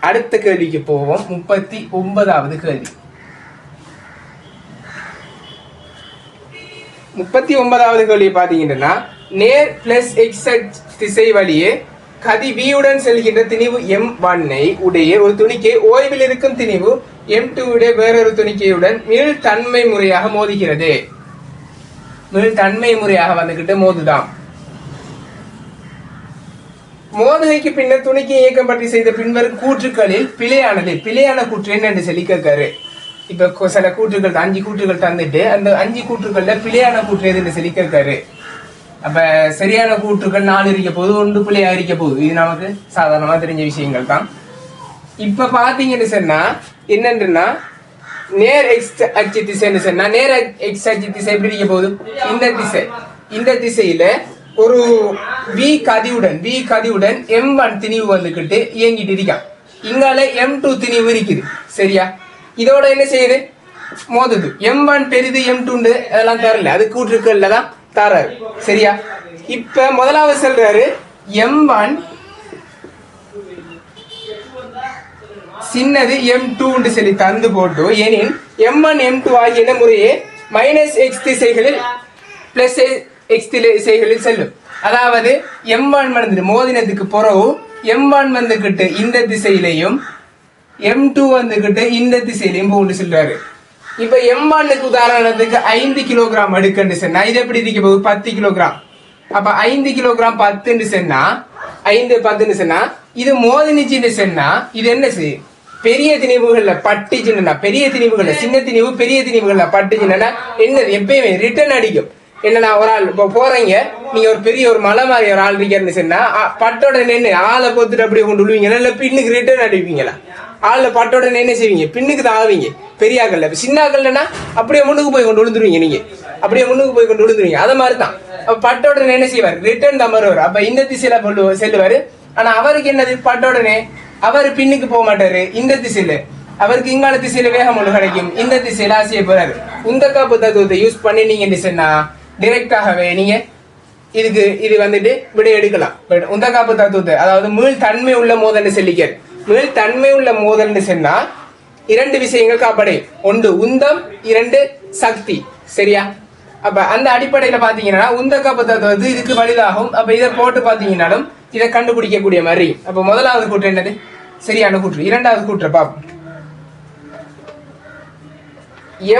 Speaker 1: அடுத்த கேள்விக்கு போவோம். 39வது கேள்வி. 39வது கேள்வி பாத்தீங்கன்னா நேர் பிளஸ் எக்ஸ் திசை வழியே கதி வியுடன் செல்கின்ற திணிவு M1 உடைய ஒரு துணிக்கை ஓய்வில் இருக்கும் திணிவு M2 உடைய வேறொரு துணிக்கையுடன் மீள்தன்மை முறையாக மோதுகிறது. மீள்தன்மை முறையாக வந்துகிட்டு மோதுதான். மோதுகைக்கு பின்னர் துணிக்கை இயக்கம் பற்றி செய்த பின்வரும் கூற்றுக்களில் பிழையான கூற்று என்னன்னு சொல்லி கேட்காரு. இப்ப சில கூற்றுகள் 5 கூற்றுகள் தந்துட்டு அந்த 5 கூற்றுகள்ல பிழையான கூற்று எதுன்னு சொல்லி கேட்காரு. அப்ப சரியான கூற்றுகள் 4 இருக்க போது 1 பிழையா இருக்க போகுது. இது நமக்கு சாதாரணமா தெரிஞ்ச விஷயங்கள் தான். இப்ப பாத்தீங்கன்னு சொன்னா என்னன்னா நேர் எக்ஸ் அச்சு திசைன்னு சொன்னா நேர் எக்ஸ் அச்சு திசை எப்படி இருக்க போகுது, இந்த திசையில ஒரு வி கதியுடன் M1 திணிவு வந்துகிட்டு இயங்கிட்டு இருக்கான். இங்கால M2 திணிவு இருக்குது. சரியா, இதோட என்ன செய்யுது மோதுது. M1 பெரிது M2 அதெல்லாம் தரல, அது கூற்றுக்கள்ல தான் தராரு. சரியா, இப்ப முதலாவது சொல்றாரு M1 சின்னது M2 சொல்லி தந்து போட்டு எனின் M1 M2 ஆகிய முறையே -x திசைகளில் +x திசைகளில் செல்லும். அதாவது M1 வந்து மோதினத்துக்கு பிறகு M1 வந்துகிட்டு இந்த திசையிலையும் M2 வந்துகிட்டு இந்த திசையிலையும் போன்னு சொல்றாரு. இப்ப M1க்கு உதாரணத்துக்கு 5 கிலோகிராம் அடுக்குன்னு சொன்னா இது எப்படி இருக்க போகுது 10 கிலோகிராம். அப்ப 5 கிலோகிராம் 10 சொன்னா 5 10 சொன்னா இது மோதினிச்சுன்னு சொன்னா இது என்ன செய்யும் பெரிய திணிவுகள்ல பட்டுச்சுன்னா பெரிய திணிவுகள்ல சின்ன திணிவு பெரிய திணிவுகள்ல பட்டுச்சுன்னா என்னது எப்பயுமே ரிட்டர்ன் அடிக்கும். என்னன்னா ஒரு ஆள் இப்போ போறீங்க, நீங்க ஒரு பெரிய ஒரு மலை மாதிரி ஒரு ஆள் இருக்கீங்கன்னு சொன்னா பட்டோட நின்று ஆளை பொத்துட்டு அப்படியே கொண்டு விடுவீங்களா இல்ல பின்னுக்கு ரிட்டர்ன் அடிப்பீங்களா? ஆள்ல பட்டோட என்ன செய்வீங்க? பின்னுக்கு தான் ஆவீங்க. பெரிய ஆக்கல்ல சின்ன ஆக்கல்னா அப்படியே முன்னுக்கு போய் கொண்டு விழுந்துருவீங்க. நீங்க அப்படியே முன்னுக்கு போய் கொண்டு விழுந்துருவீங்க. அது மாதிரிதான் பட்டோட என்ன செய்வார்? ரிட்டர்ன் தான் வருவார். அப்ப இந்த திசையில செல்லுவாரு. ஆனா அவருக்கு என்னது? பட்டோடனே அவர் பின்னுக்கு போக மாட்டாரு. இந்த திசையில அவருக்கு இங்கால திசையில வேகம் ஒன்று கிடைக்கும். இந்த திசையில ஆசைய போறாரு. உந்தக்காப்பு தத்துவத்தை யூஸ் பண்ணி நீங்க சொன்னா டிரெக்டாகவே நீங்க இதுக்கு இது வந்துட்டு விடை எடுக்கலாம். பட் உந்தக்காப்பு தத்துவத்தை அதாவது மீள் தன்மை உள்ள மோதல் சொல்லிக்காரு. மீள் தன்மை உள்ள மோதல் சொன்னா 2 விஷயங்கள் காப்பாடு. 1 உந்தம், 2 சக்தி. சரியா? அப்ப அந்த அடிப்படையில பாத்தீங்கன்னா உந்தக்காப்பு தத்துவத்து இதுக்கு வலிதாகும். அப்ப இதை போட்டு பாத்தீங்கன்னாலும் இதை கண்டுபிடிக்கக்கூடிய மாதிரி. அப்ப முதலாவது கூற்று என்னது? சரியான கூற்று. இரண்டாவது கூற்று பாப்போம்.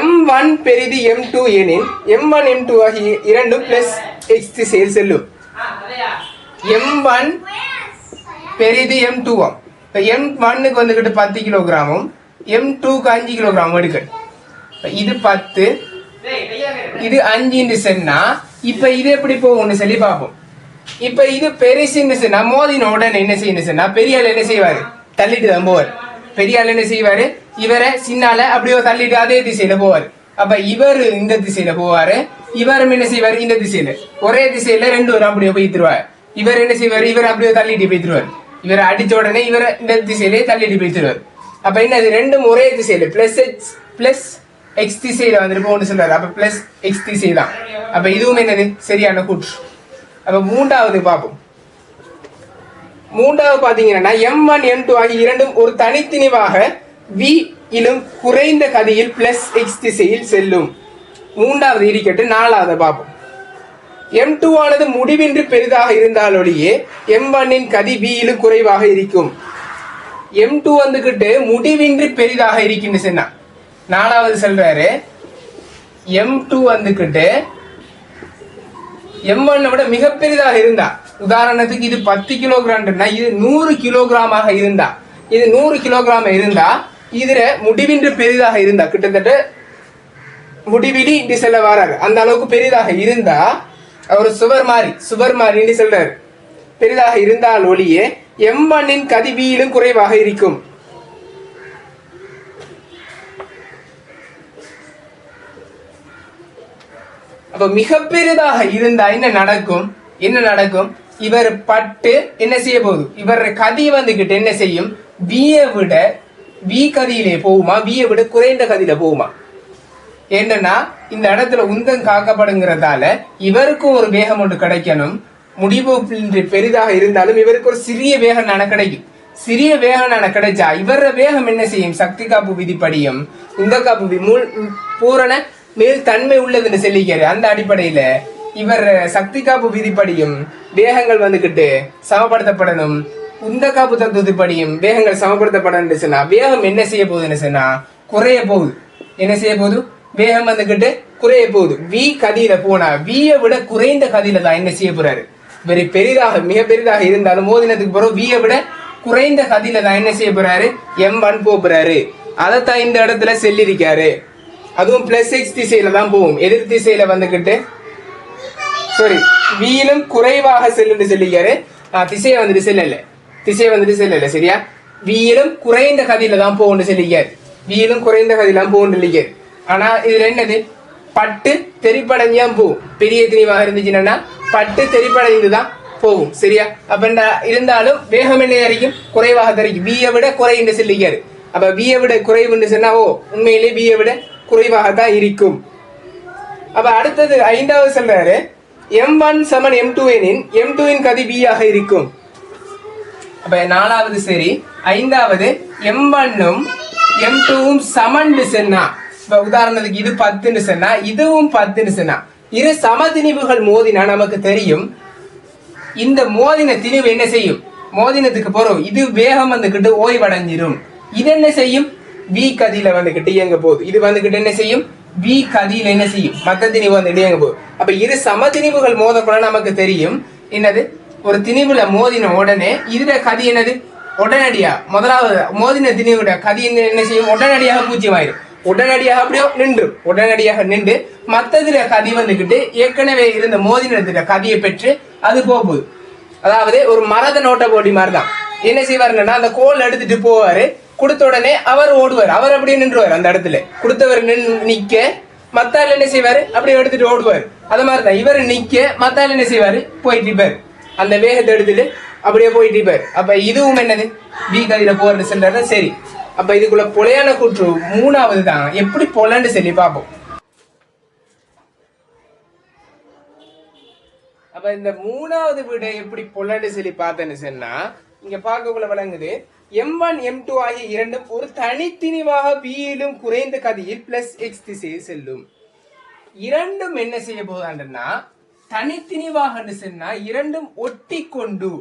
Speaker 1: M1 பெரிது M2 எனில் M1 M2 ஆகிய இரண்டும் பிளஸ் x திசையில் செல்லும். M1 பெரிது M2 M1க்கு வந்துகிட்டு 10 கிலோகிராமும் M2க்கு 5 கிலோகிராம் எடுக்க. இது 10 இது 5 சொன்னா இப்ப இது எப்படி போகும்னு சொல்லி பார்ப்போம். இப்ப இது பெருசுன்னு சொன்னா மோதின உடனே என்ன செய்யணும் சொன்னா பெரிய ஆள் என்ன செய்வாரு? தள்ளிட்டு தான் போவார். பெரிய ஆள் என்ன செய்வாரு? இவரை சின்னால அப்படியே தள்ளிட்டு அதே திசையில போவாரு. அப்ப இவர் இந்த திசையில போவாரு, இவரும் என்ன செய்வாரு? இந்த திசையில. ஒரே திசையில 2 பேரும் அப்படியே போய்த்துருவாரு. இவர் என்ன செய்வாரு? இவர் அப்படியே தள்ளிட்டு போய்த்துருவாரு. இவரை அடிச்ச உடனே இவரை இந்த திசையிலே தள்ளிட்டு போய்த்துருவாரு. அப்ப என்ன ரெண்டும் ஒரே திசையில பிளஸ் எக்ஸ் திசையில வந்துட்டு போன்னு சொல்றாரு. அப்ப பிளஸ் எக்ஸ் திசை தான். அப்ப இதுவும் என்னது? சரியான கூற்று. அப்ப மூன்றாவது பார்ப்போம். மூன்றாவது பாத்தீங்கன்னா M1 M2 ஆகிய இரண்டும் ஒரு தனித்திணிவாக V இலும் குறைந்த கதியில் பிளஸ் எக்ஸ் திசையில் செல்லும். மூன்றாவது இருக்கட்டு. நாலாவது பார்ப்போம். M2 ஆனது முடிவின்றி பெரிதாக இருந்தாலொழியே M1 கதி V இலும் குறைவாக இருக்கும். M2 வந்துகிட்டு முடிவின்றி பெரிதாக இருக்குன்னு சொன்னா நாலாவது சொல்றாரு. M2 வந்துகிட்டு M1 விட மிக பெரிதாக இருந்தா, உதாரணத்துக்கு இது 10 கிலோகிராம் இது 100 கிலோகிராமாக இருந்தா, இது 100 கிலோகிராம் இருந்தா இதுல முடிவின்றி பெரிதாக இருந்தா கிட்டத்தட்ட முடிவிலி இன்று செல்ல வராரு அந்த அளவுக்கு பெரிதாக இருந்தா அவர் சுவர் மாதிரி சொல்றாரு. பெரிதாக இருந்தால் ஒளியே M1 கதி V இலும் குறைவாக இருக்கும். அப்ப மிக பெரிதாக இருந்தா என்ன நடக்கும்? இவர் பட்டு என்ன செய்ய போகுது? இவர் கதி வந்துகிட்டு என்ன செய்யும்? V கதியிலே போகுமா? V விட குறைந்த கதியில போகுமா? என்னன்னா இந்த இடத்துல உந்தம் காக்கப்படுங்கிறதால இவருக்கும் ஒரு வேகம் ஒன்று கிடைக்கணும். முடிவு பெரிதாக இருந்தாலும் இவருக்கு ஒரு சிறிய வேகம் கிடைக்கும். சிறிய வேகம் கிடைச்சா இவர வேகம் என்ன செய்யும்? சக்தி காப்பு விதிப்படியும் இந்த காப்பு பூரண மேல் தன்மை உள்ளதுன்னு சொல்லிக்காரு. அந்த அடிப்படையில இவர் சக்தி காப்பு விதிப்படியும் வேகங்கள் வந்துகிட்டு சமப்படுத்தப்படணும். இந்த காப்பு தத்துவப்படியும் வேகங்கள் சமப்படுத்தப்படணும் சொன்னா வேகம் என்ன செய்ய போகுதுன்னு சொன்னா குறைய போகுது. என்ன செய்ய போகுது? வேகம் வந்துகிட்டு குறைய போகுது. V கதியில போனா V விட குறைந்த கதியில தான் என்ன செய்ய போறாரு? மிக பெரிதாக இருந்தாலும் மோதினத்துக்கு பிறகு V விட குறைந்த கதியில தான் என்ன செய்ய போறாரு? M1 போறாரு. அதைத்தான் இந்த இடத்துல சொல்லியிருக்காரு. அதுவும் பிளஸ் எக்ஸ் திசையில தான் போகும். எதிர் திசையில வந்துகிட்டு வீலும் குறைவாக செல்லுன்னு சொல்லிக்காரு. திசையை வந்துட்டு செல்லல. சரியா? வீலும் குறைந்த கதியில தான் போகும்னு சொல்லிக்காரு. வீலும் குறைந்த கதியில போகும்னு சொல்லிக்காரு. ஆனா இதுல என்னது? பட்டு தெரிப்படைஞ்சா போகும். பெரிய திணிவாக இருந்துச்சுன்னா பட்டு தெரிப்படைந்துதான் போகும். சரியா? அப்ப இருந்தாலும் வேகம் என்ன தரிக்கும்? குறைவாக தரிக்கும். வீயை விட குறைன்னு சொல்லிக்காரு. அப்ப வீயை விட குறைவுன்னு சொன்னா உண்மையிலே வீயை விட குறைவாகத்தான் இருக்கும். அப்ப அடுத்தது 5வது சொல்றாரு. M1 சமன் M2 எனின் M2 கதி V ஆக இருக்கும். அப்ப 4வது சரி. 5வது M1 M2 சமன் சொன்னா, இப்ப உதாரணத்துக்கு இது 10 சொன்னா இதுவும் 10 சொன்னா இரு சமதிணிவுகள் மோதினா நமக்கு தெரியும் இந்த மோதின திணிவு என்ன செய்யும்? மோதினத்துக்கு போறோம் இது வேகம் வந்துகிட்டு ஓய்வடைஞ்சிரும். இது என்ன செய்யும்? V கதியில வந்துகிட்டு இயங்க போகுது. இது வந்துகிட்டு என்ன செய்யும்? V கதியில என்ன செய்யும்? மத்த திணிவு வந்துட்டு இயங்க போகுது. அப்ப இரு சமதிணிவுகள் மோதக்கூட நமக்கு தெரியும் என்னது? ஒரு திணிவுல மோதின உடனே இதுல கதி என்னது? உடனடியா முதலாவது மோதின திணிவுடைய கதி என்ன செய்யும், உடனடியாக பூஜ்ஜியமாயிரும். உடனடியாக அப்படியே உடனடியாக நின்று மத்ததுல கதி வந்துகிட்டு ஏற்கனவே இருந்த மோதினத்துல கதியை பெற்று அது போகுது. அதாவது ஒரு மரத நோட்டை போட்டி மாதிரிதான். என்ன செய்வாருன்னா அந்த கோல் எடுத்துட்டு போவாரு, கொடுத்த உடனே அவர் ஓடுவார், அவர் அப்படியே நின்றுவார் அந்த இடத்துல. கொடுத்தவர் நிக்க மத்தாள் என்ன செய்வாரு, அப்படியே எடுத்துட்டு ஓடுவார். அது மாதிரிதான் இவர் நிக்க மத்தாள் என்ன செய்வாரு, போயிட்டு இருப்பாரு. அந்த வேகத்தை எடுத்துட்டு அப்படியே போயிட்டு இருப்பாரு. அப்ப இதுவும் என்னது, பி கதியில போறது செல்றது. சரி, அப்ப இதுக்குள்ள பொலையான கூற்று மூணாவது தான். எப்படி பொலன்னு சொல்லி பார்ப்போம். அப்ப இந்த மூணாவது விட எப்படி பொலன்னு சொல்லி பார்த்தேன்னு சொன்னா, இங்க பார்க்கக்குள்ள விளங்குது. M1 M2 ஆகிய இரண்டும் ஒரு தனித்திணிவாக பியிலும் குறைந்த கதியில் பிளஸ் எக்ஸ் திசையில் செல்லும். இரண்டும் என்ன செய்ய போதான்னா, தனித்திணிவாக சொன்னா இரண்டும் ஒட்டி கொண்டு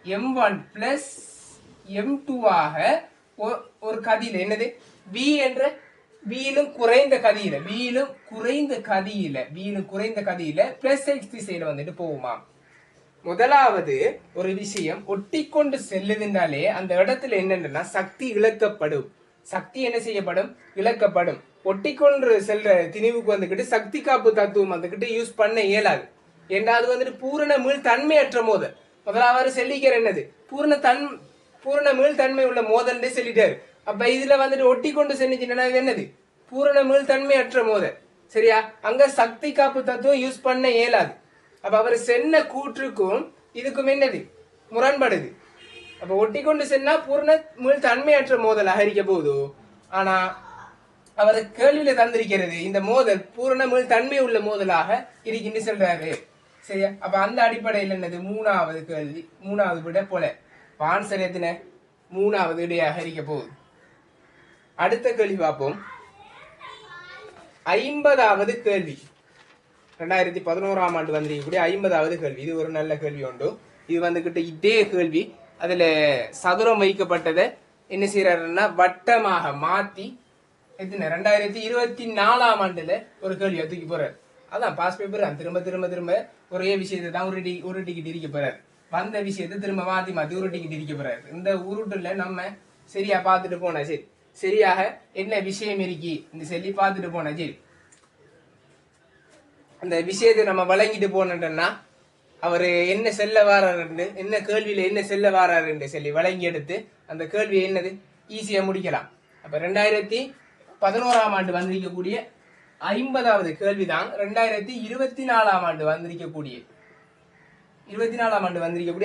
Speaker 1: M1 பிளஸ் M2 ஆக ஒரு கதியில என்னது B என்ற வீலும் குறைந்த கதியில பிளஸ் எக்ஸ் திசையில வந்துட்டு போகுமா. முதலாவது ஒரு விஷயம், ஒட்டி கொண்டு செல்லுதுனாலே அந்த இடத்துல என்னன்னா சக்தி இழக்கப்படும். சக்தி என்ன செய்யப்படும், இழக்கப்படும். ஒட்டி கொண்டு செல்ற திணிவுக்கு வந்துகிட்டு சக்தி காப்பு தத்துவம் வந்துகிட்டு யூஸ் பண்ண இயலாது. என்றாவது வந்துட்டு பூரண மீள் தன்மையற்ற மோதல். முதலாவது செல்லிக்கிற என்னது பூரண மீள் தன்மை உள்ள மோதல் சொல்லிட்டாரு. அப்ப இதுல வந்துட்டு ஒட்டி கொண்டு செல்லிச்சுன்னா என்னது, பூரண மீள் தன்மையற்ற மோதல். சரியா, அங்க சக்தி காப்பு தத்துவம் யூஸ் பண்ண இயலாது. அப்ப அவர் சென்ன கூற்றுக்கும் இதுக்கும் என்னது முரண்படுது. அப்ப ஒட்டி கொண்டு சென்னா பூர்ண மீள் தன்மையற்ற மோதல் அகரிக்க போகுது. ஆனா அவர் கேள்வியில தந்திருக்கிறது இந்த மோதல் பூரண மீள் தன்மை உள்ள மோதலாக இருக்கின்ற சொல்றாரு. சரியா, அப்ப அந்த அடிப்படையில் என்னது மூணாவது கேள்வி, மூணாவது விட போல ஆன்சர் எத்தனை, மூணாவது இடையாக இருக்க போகுது. அடுத்த கேள்வி பார்ப்போம். 50வது கேள்வி, 2011ஆம் ஆண்டு வந்திருக்கக்கூடிய 50வது கேள்வி. இது ஒரு நல்ல கேள்வி உண்டு. இது வந்துகிட்டு இதே கேள்வி அதுல சதுரம் வைக்கப்பட்டதை என்ன செய்யறாருன்னா வட்டமாக மாத்தி 2024ஆம் ஆண்டுல ஒரு கேள்வி தூக்கி போறாரு. அதான் பாஸ் பேப்பர் தான். திரும்ப திரும்ப திரும்ப ஒரே விஷயத்தை தான் உருட்டிக்கிட்டு இருக்க போறாரு. வந்த விஷயத்தை திரும்ப மாத்தி உருட்டிக்கிட்டு இருக்க போறாரு. இந்த உருட்டுல நம்ம சரியா பார்த்துட்டு போனா சரி, சரியாக என்ன விஷயம் இருக்கி இந்த சொல்லி பார்த்துட்டு போனா சரி, அந்த விஷயத்தை நம்ம வழங்கிட்டு போனோம்னா அவரு என்ன செல்ல வாராரு, என்ன கேள்வியில என்ன செல்ல வாராரு சொல்லி வழங்கி எடுத்து அந்த கேள்வியை என்னது ஈஸியா முடிக்கலாம். அப்ப 2011ஆம் ஆண்டு வந்திருக்கக்கூடிய 50வது கேள்விதான் 2024ஆம் ஆண்டு வந்திருக்கக்கூடிய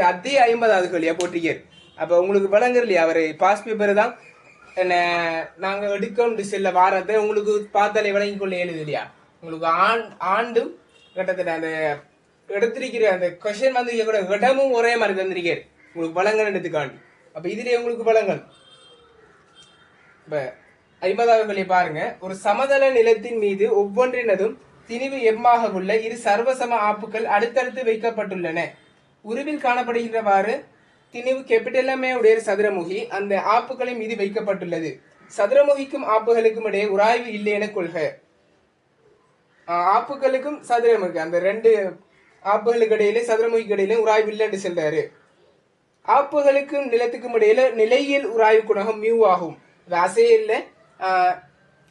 Speaker 1: அதே 50வது கேள்வியா போட்டிருக்காரு. அப்ப உங்களுக்கு வழங்குற இல்லையா, அவரு பாஸ் பேப்பர் தான் என்ன நாங்க எடுக்க செல்ல வாரத்தை உங்களுக்கு பார்த்தாலே வழங்கி கொள்ள எழுது இல்லையா. உங்களுக்கு ஆண்டும் கிட்டத்தட்ட அந்த எடுத்திருக்கிற அந்த கொஸ்டின் வந்து இடமும் ஒரே மாதிரி தந்திருக்காரு உங்களுக்கு வழங்கல் எடுத்துக்காண்டி. அப்ப இதுலயே உங்களுக்கு வழங்கல். இப்ப 50வது கேள்வி பாருங்க. ஒரு சமதள நிலத்தின் மீது ஒவ்வொன்றினதும் திணிவு எம்மாக உள்ள இரு சர்வசம ஆப்புகள் அடுத்தடுத்து வைக்கப்பட்டுள்ளன. உருவில் காணப்படுகின்றவாறு திணிவு கேபிட்டலமே உடைய சதுரமுகி அந்த ஆப்புகளின் மீது வைக்கப்பட்டுள்ளது. சதுரமுகிக்கும் ஆப்புகளுக்கும் இடையே உராய்வு இல்லை என கொள்க. ஆப்புகளுக்கும் சதுரமுகி அந்த ரெண்டு ஆப்புகளுக்கு இடையில சதுரமுகிக்கு இடையில உராய்வு இல்லை என்று சொல்றாரு. ஆப்புகளுக்கும் நிலத்துக்கும் இடையில நிலையியல் உராய்வு குணகம் மியூ ஆகும். அசையல்ல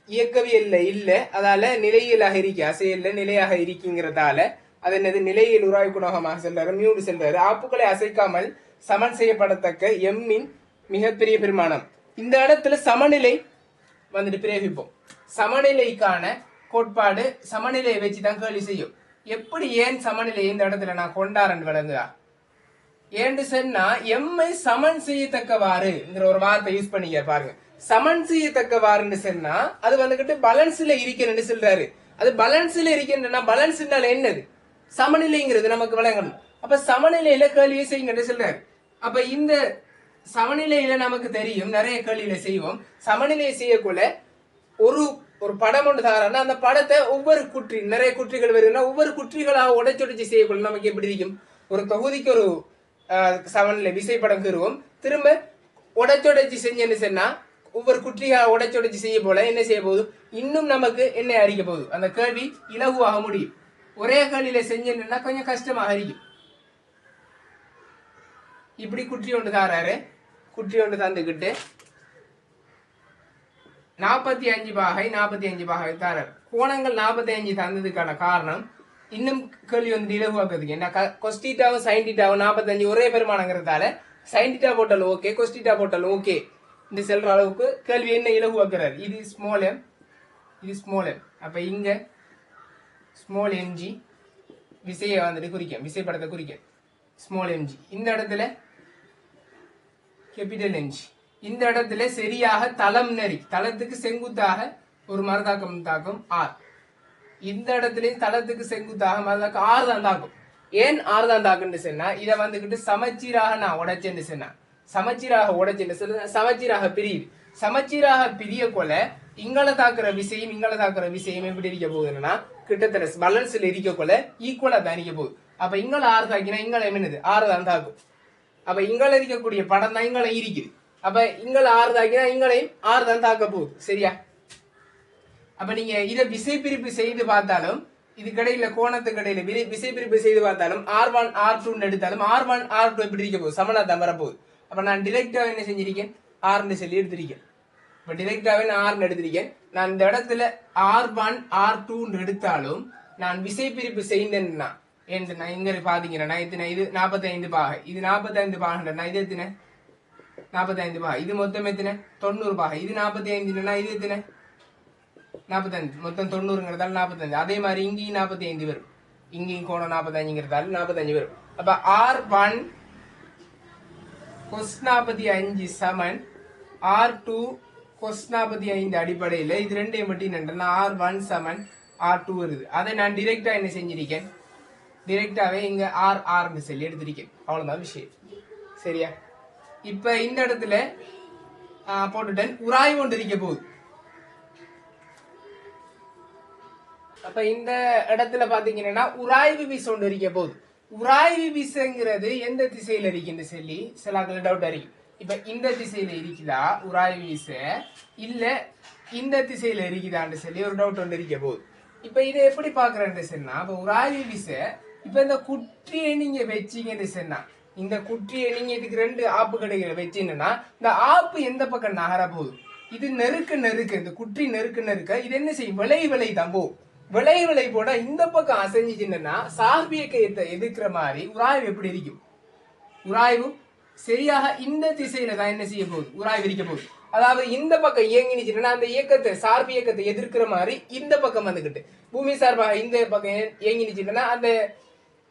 Speaker 1: இயக்கவியல்ல இல்ல, அதால நிலையியலாக இருக்கு. அசையல்ல நிலையாக இருக்குங்கிறதால அது என்னது நிலையியல் உராய்வு குணகமாக செல்றாரு, மியூடு செல்றாரு. ஆப்புகளை அசைக்காமல் சமன் செய்யப்படத்தக்க எம்மின் மிகப்பெரிய பெருமானம். இந்த இடத்துல சமநிலை வந்துட்டு பிரயோகிப்போம். சமநிலைக்கான கோட்பாடு சமநிலையை வச்சுதான் கேள்வி செய்யும். எப்படி ஏன் சமநிலை இந்த இடத்துல நான் கொண்டாரன் விளங்குதா ஏன்னு சொன்னா எம்மை சமன் செய்யத்தக்கவாறுங்கிற ஒரு வார்த்தை யூஸ் பண்ணிக்க பாருங்க. சமன் செய்யத்தக்கவாறுன்னு சொன்னா அது வந்துகிட்டு பேலன்ஸ்ல இருக்கணும்னு சொல்றாரு. அது பேலன்ஸ்ல இருக்கின்றனா பேலன்ஸ்னால என்னது சமநிலைங்கிறது நமக்கு விளங்கணும். அப்ப சமநிலையில கேள்வியை செய்யுங்கன்னு சொல்றாரு. அப்ப இந்த சமநிலையில நமக்கு தெரியும் நிறைய கேள்வியில செய்வோம். சமநிலையை செய்யக்குள்ள ஒரு படம் ஒன்று தாரான்னா அந்த படத்தை ஒவ்வொரு நிறைய குற்றிகள் வருதுன்னா ஒவ்வொரு குற்றிகளாக உடைச்சொடிச்சு செய்யக்குள்ள நமக்கு எப்படி இருக்கும், ஒரு தொகுதிக்கு ஒரு சமநிலை விசைப்படம் பெறுவோம். திரும்ப உடைச்சொடைச்சு செஞ்சேன்னு சொன்னா ஒவ்வொரு குற்றியாக உடைச்சொடைச்சு செய்ய போல என்ன செய்ய போகுது, இன்னும் நமக்கு என்ன அறிக்க போகுது, அந்த கேள்வி இலகுவாக முடியும். ஒரே கேள்வியில செஞ்சேன்னா கொஞ்சம் கஷ்டமாக இருக்கும். இப்படி குற்றி ஒன்று தாராரு, குற்றி ஒன்று தந்துக்கிட்டு 45 பாகை 45 பாகை தரார். கோணங்கள் 45 தந்ததுக்கான காரணம் இன்னும் கேள்வி வந்து இலகுவாக்குறதுக்கு என்ன கொஸ்டீட்டாவும் சைன் டீட்டாவும் 45 ஒரே பெருமானங்கிறதால சைன் டீட்டா போட்டாலும் ஓகே கொஸ்டீட்டா போட்டாலும் ஓகே இந்த செல்ற அளவுக்கு கேள்வி என்ன இலகுவாக்குறாரு. இது ஸ்மால் எம், இது ஸ்மால் எம். அப்ப இங்க ஸ்மால் எம்ஜி விசையை வந்துட்டு குறிக்கும், விசைப்படத்தை குறிக்கும் ஸ்மால் எம்ஜி. இந்த இடத்துல கேபிட்டல் எம்ஜி. இந்த இடத்துல சரியாக தளம் நெறி தளத்துக்கு செங்குத்தாக ஒரு மரதாக்கம் தாக்கும் ஆர். இந்த இடத்துல தளத்துக்கு செங்குத்தாக மரதாக்கம் ஆறு தான் தாக்கும். ஏன் ஆறு தான் தாக்குன்னு சொன்னா இதை வந்துகிட்டு சமச்சீராக நான் உடைச்சேன்னு சொன்னா சமச்சீராக உடைச்சேன்னு சொல்ல சமச்சீராக பிரியுது. சமச்சீராக பிரிய கொல இங்களை தாக்குற விசையும் இங்களை தாக்குற விசையும் எப்படி இருக்க போகுதுன்னா கிட்டத்தட்ட பேலன்ஸ்ல இருக்க கொல ஈக்குவலா தான் இருக்க போகுது. அப்ப இங்களை ஆறு தாக்கினா இங்களை என்னது ஆறு தான் தாக்கும். அப்ப இங்களை இருக்கக்கூடிய படம் தான் இங்களை இருக்குது. அப்ப இங்களை ஆறு தாக்கினா இங்களையும் ஆறு தான் தாக்க போகுது. சரியா? அப்ப நீங்க இதை விசை பிரிப்பு செய்து பார்த்தாலும் இது கடையில கோணத்துக்கு இடையில விசை பிரிப்பு செய்து பார்த்தாலும் R1 R2 எடுத்தாலும் R1 R2 எப்படி இருக்க போகுது சமனா தான் வரப்போகுது. அப்ப நான் டிரெக்டா என்ன செஞ்சிருக்கேன் ஆர்னு சொல்லி எடுத்திருக்கேன். இப்ப டிரெக்டாவே நான் ஆர்னு எடுத்திருக்கேன். நான் இந்த இடத்துல R1 R2 எடுத்தாலும் நான் விசை பிரிப்பு செய்தேன்னா நான் இங்க பாத்தீங்கன்னா இது 45 பாகை, இது 45 பாகை, இது எத்தனை 45 பாகை, இது மொத்தம் எத்தனை 90 பாகை, இது 45 இது எத்தனை 45, மொத்தம் 90ங்கிறதால 45. அதே மாதிரி இங்கேயும் 45 வரும், இங்கேயும் கோணம் 45ங்கிறதால 45 வரும். அப்ப R1 cos 45 சமன் R2 cos 45 அடிப்படையில் இது ரெண்டையும் மட்டும் என்னன்னா R1 சமன் R2 வருது. அதை நான் டிரெக்டா என்ன செஞ்சிருக்கேன் டிரெக்டாவே இங்க R சொல்லி எடுத்திருக்கேன். அவ்வளவுதான் விஷயம். சரியா? இப்ப இந்த இடத்துல போட்டுட்டேன் உராய்வு கொண்டு இருக்க போகுது. அப்ப இந்த இடத்துல பாத்தீங்கன்னா உராய்வு விசை ஒன்று இருக்க போகுது. உராய்வு விசைங்கிறது எந்த திசையில இருக்குன்னு சொல்லி சில டவுட் அறியும். இப்ப இந்த திசையில இருக்குதா உராய்வு விசை இல்ல இந்த திசையில இருக்குதான்னு சொல்லி ஒரு டவுட் ஒன்று இருக்க போகுது. இப்ப இதை எப்படி பாக்குறேன்னு சொன்னா இப்ப உராய்வு விசை இப்ப இந்த குற்றியை நீங்க வச்சீங்கன்னு சொன்னா இந்த குற்றியை நீங்க இதுக்கு 2 ஆப்பு கடைகளை வச்சீங்கன்னா இந்த ஆப்பு எந்த பக்கம் நகர போகுது இது நெருக்க இந்த குற்றி நெருக்க இது என்ன செய்யும் விளை தான் போகும். விளை போட இந்த பக்கம் அசைஞ்சிச்சுன்னா சார்பியக்கத்தை எதிர்க்கிற மாதிரி உராய்வு எப்படி இருக்கும். உராய்வு சரியாக இந்த திசையில தான் என்ன செய்ய போகுது உராய்வு இருக்க போகுது. அதாவது இந்த பக்கம் இயங்கினுச்சுன்னா அந்த இயக்கத்தை சார்பு இயக்கத்தை எதிர்க்கிற மாதிரி இந்த பக்கம் வந்துகிட்டு பூமி சார்பாக இந்த பக்கம் இயங்கினுச்சுன்னா அந்த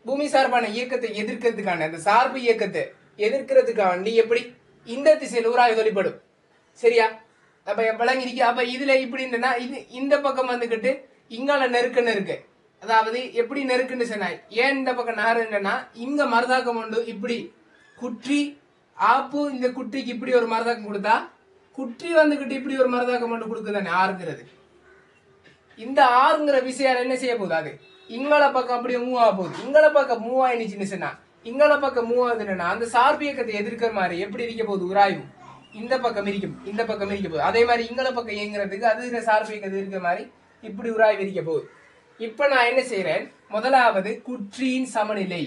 Speaker 1: பூமி சார்பான இயக்கத்தை எதிர்க்கிறதுக்கான அந்த சார்பு இயக்கத்தை எதிர்க்கிறதுக்காண்டி எப்படி இந்த திசையில உராய்வு வெளிப்படும். சரியா? அப்ப விளங்கிருக்கு. அப்ப இதுல இப்படி இது இந்த பக்கம் வந்துகிட்டு இங்கால நெருக்க அதாவது எப்படி நெருக்குன்னு சொன்னா ஏன் இந்த பக்கம் நகருன்னா இங்க மருதாக்கம் உண்டு. இப்படி குற்றி ஆப்பு இந்த குற்றிக்கு இப்படி ஒரு மருதாக்கம் கொடுத்தா குற்றி வந்துகிட்டு இப்படி ஒரு மருதாக்கம் கொண்டு கொடுக்குதானே ஆறுங்கிறது. இந்த ஆறுங்கிற விஷயம் என்ன செய்ய போகுது அது இங்கள பக்கம் அப்படியே மூவ் ஆக போகுது. இங்கள பக்கம் மூவ் ஆயிடுச்சுன்னு சொன்னா இங்கள பக்கம் மூவ் ஆகுதுன்னா அந்த சார்பு இயக்கத்தை எதிர்க்கிற மாதிரி எப்படி இருக்க போகுது உராய்வு இந்த பக்கம் இருக்க போகுது. அதே மாதிரி இங்கள பக்கம் இயங்குறதுக்கு அது சார்பு இயக்கத்தை இருக்கிற மாதிரி இப்படி உராய்வு இருக்க போகுது. இப்ப நான் என்ன செய்யறேன் முதலாவது குற்றியின் சமநிலை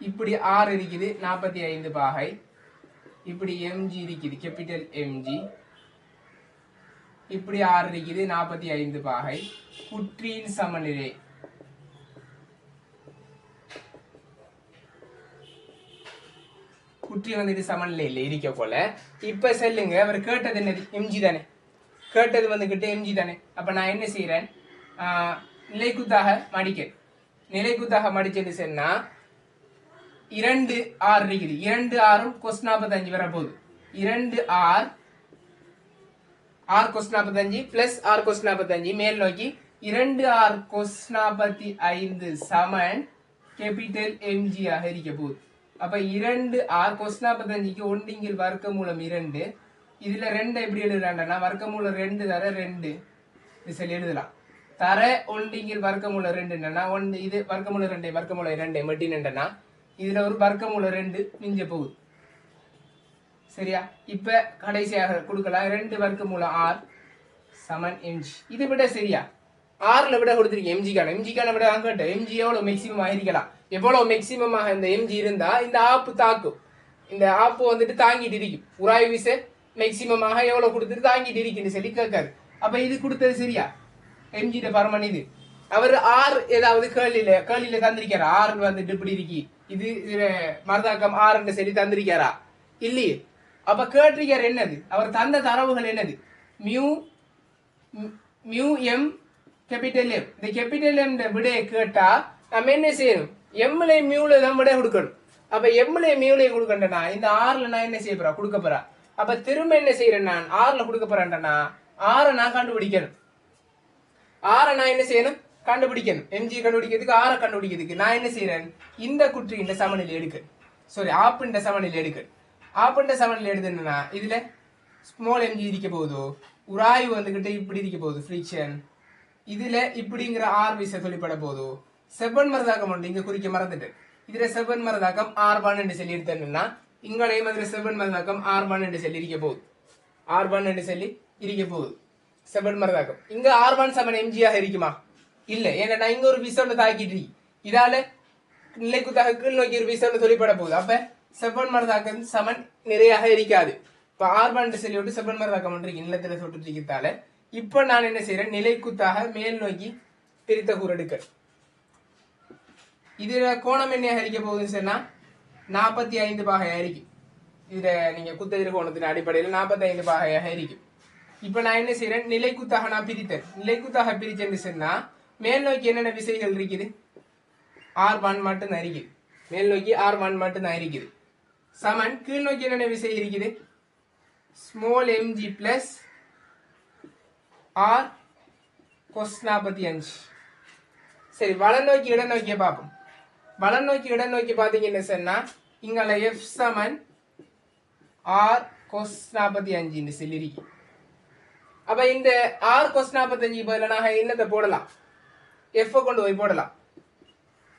Speaker 1: இப்படி R இருக்குது 45 பாகை, இப்படி mg இருக்குது கேபிட்டல் mg, இப்படி R இருக்குது 45 பாகை. குற்றியின் சமநிலை குற்றி வந்துட்டு சமநிலையில் இருக்க போல. இப்ப சொல்லுங்க அவர் கேட்டது என்னது mg தானே, கேட்டது வந்துகிட்டு mg தானே. அப்ப நான் என்ன செய்யறேன் நிலைக்குத்தாக மடிச்சேன்னு சொன்னா 2 R இருக்குது. 2 R cos 45 வரப்போகுது. 2 R cos 45 plus R cos 45 மேல் நோக்கி 2 R cos 45 சமன் கேபிட்டல் mg ஆக இருக்க போகுது. அப்ப 2 R cos 45க்கு ஒன்றிங்கில் வர்க்கமூலம் 2. இதுல 2 எப்படி எழுதுறாண்டா வர்க்கமூலம் 2 தர 2 இது சொல்லி எழுதலாம். தர ஒன்றிங்கில் வர்க்கமூலம் 2 என்னன்னா இது வர்க்கமூலம் 2 மெட்டினா இதுல ஒரு வர்க்கமூலம் 2 மிஞ்ச போகுது. சரியா? இப்ப கடைசியாக கொடுக்கலாம் 2 வர்க்கமூலம் R சமன் mg. இது விட சரியா ஆர்ல விட கொடுத்துருக்கேன் எம்ஜிக்கான விட அங்கட்ட mg எவ்வளவு மேக்சிமம் ஆயிருக்கலாம். எவ்வளவு மேக்சிமமாக இந்த mg இருந்தா இந்த ஆப்பு தாக்கும் இந்த ஆப்பு வந்துட்டு தாங்கிட்டு இருக்கும். உராய்வு விசை மேக்சிமமாக எவ்வளவு கொடுத்துட்டு தாங்கிட்டு இருக்குன்னு சொல்லி கேட்காது. அப்ப இது கொடுத்தது சரியா? எம்ஜிட பரமன் இது. அவர் ஆர் ஏதாவது கேள்வியில தந்திருக்காரா? ஆர் வந்துட்டு இப்படி இருக்கி, இது மருதாக்கம் ஆறுன்னு சொல்லி தந்திருக்காரா? இல்லையே. அப்ப கேட்டிருக்காரு என்னது? அவர் தந்த தரவுகள் என்னது? Mu mu M capital M. இந்த கேபிட்டல் எம் விடையை கேட்டா நம்ம என்ன செய்யணும்? எம்ல மியூல தான் விடை கொடுக்கணும். அப்ப எம்ல மியூல கொடுக்கண்டா இந்த ஆர்ல நான் என்ன செய்ய போறா? கொடுக்க போறா. அப்ப திரும்ப என்ன செய்யறேன்? நான் ஆர்ல கொடுக்க போறேன்டா ஆரை நான் கண்டுபிடிக்கணும். ஆரை நான் என்ன செய்யணும்? கண்டுபிடிக்கணும். எம்ஜி கண்டுபிடிக்கிறதுக்கு ஆரை கண்டுபிடிக்கிறதுக்கு நான் என்ன செய்யறேன்? இந்த குற்றி இந்த சமநிலை எடுக்க, சாரி ஆப்பிண்ட சமநிலை எடுக்க. ஆப்பிண்ட சமநிலை எடுத்துன்னா இதுல ஸ்மால் எம்ஜி இருக்க போகுதோ, உராய்வு வந்துகிட்டு இப்படி இருக்க போகுது ஃப்ரிக்ஷன். இதுல இப்படிங்கிற ஆர் விசை தொழிற்பட போதோ, செவ்வன் மரதாக்கம் உண்டு இங்க குறிக்க மறந்துட்டு. இதுல செவ்வன் மரதாக்கம் R1 என்று சொல்லி எடுத்தேன்னா இங்களையும் அதுல செவ்வன் மரதாக்கம் R1 என்று சொல்லி இருக்க போகுது. R1 என்று சொல்லி இருக்க போகுது செவ்வன் மரதாக்கம். இங்க R1 சமன் எம்ஜியாக இருக்குமா? இல்ல. ஏன்னா இங்க ஒரு விசை ஒன்று தாக்கிட்டு இதால நிலைக்குத்தாக கீழ் நோக்கி ஒரு விசை ஒன்று தொழிற்பட போகுது. அப்ப செவ்வன் மரதாக்கம் சமன் நிறையாக இருக்காது. இப்ப R1 சொல்லி விட்டு செவ்வன் மரதாக்கம் ஒன்று இருக்கு நிலத்துல தொட்டு இருக்கிறதால இப்ப நான் என்ன செய்யறேன்? நிலைக்குத்தாக மேல் நோக்கி பிரித்த கூறு எடுக்க. இதுல கோணம் என்ன இருக்க போகுதுன்னு சொன்னா 45 பாகையா இருக்கும். இதுல நீங்க குத்தெதிர் கோணத்தின் அடிப்படையில் 45 பாகையாக இருக்கும். இப்ப நான் என்ன செய்யறேன்? நிலைக்குத்தாக நான் பிரித்தேன். நிலைக்குத்தாக பிரிச்சேன்னு சொன்னா மேல் நோக்கி என்னென்ன விசைகள் இருக்குது? R1 மட்டும் தான் இருக்குது. மேல் நோக்கி R1 மட்டும் தான் இருக்குது. சமன் கீழ் நோக்கி என்னென்ன விசை இருக்குது? Small MG plus R cos 45. சரி, வல நோக்கி இட நோக்கிய பார்ப்போம். வல நோக்கி இட நோக்கி பாத்தீங்கன்னு சொன்னா இங்கால எஃப் சமன் ஆர் கொஸ் 45 சொல்லிருக்கு. அப்ப இந்த ஆர் கொஸ் 45 பதில நாங்க என்னத்தை போடலாம்? எஃப் கொண்டு போய் போடலாம்.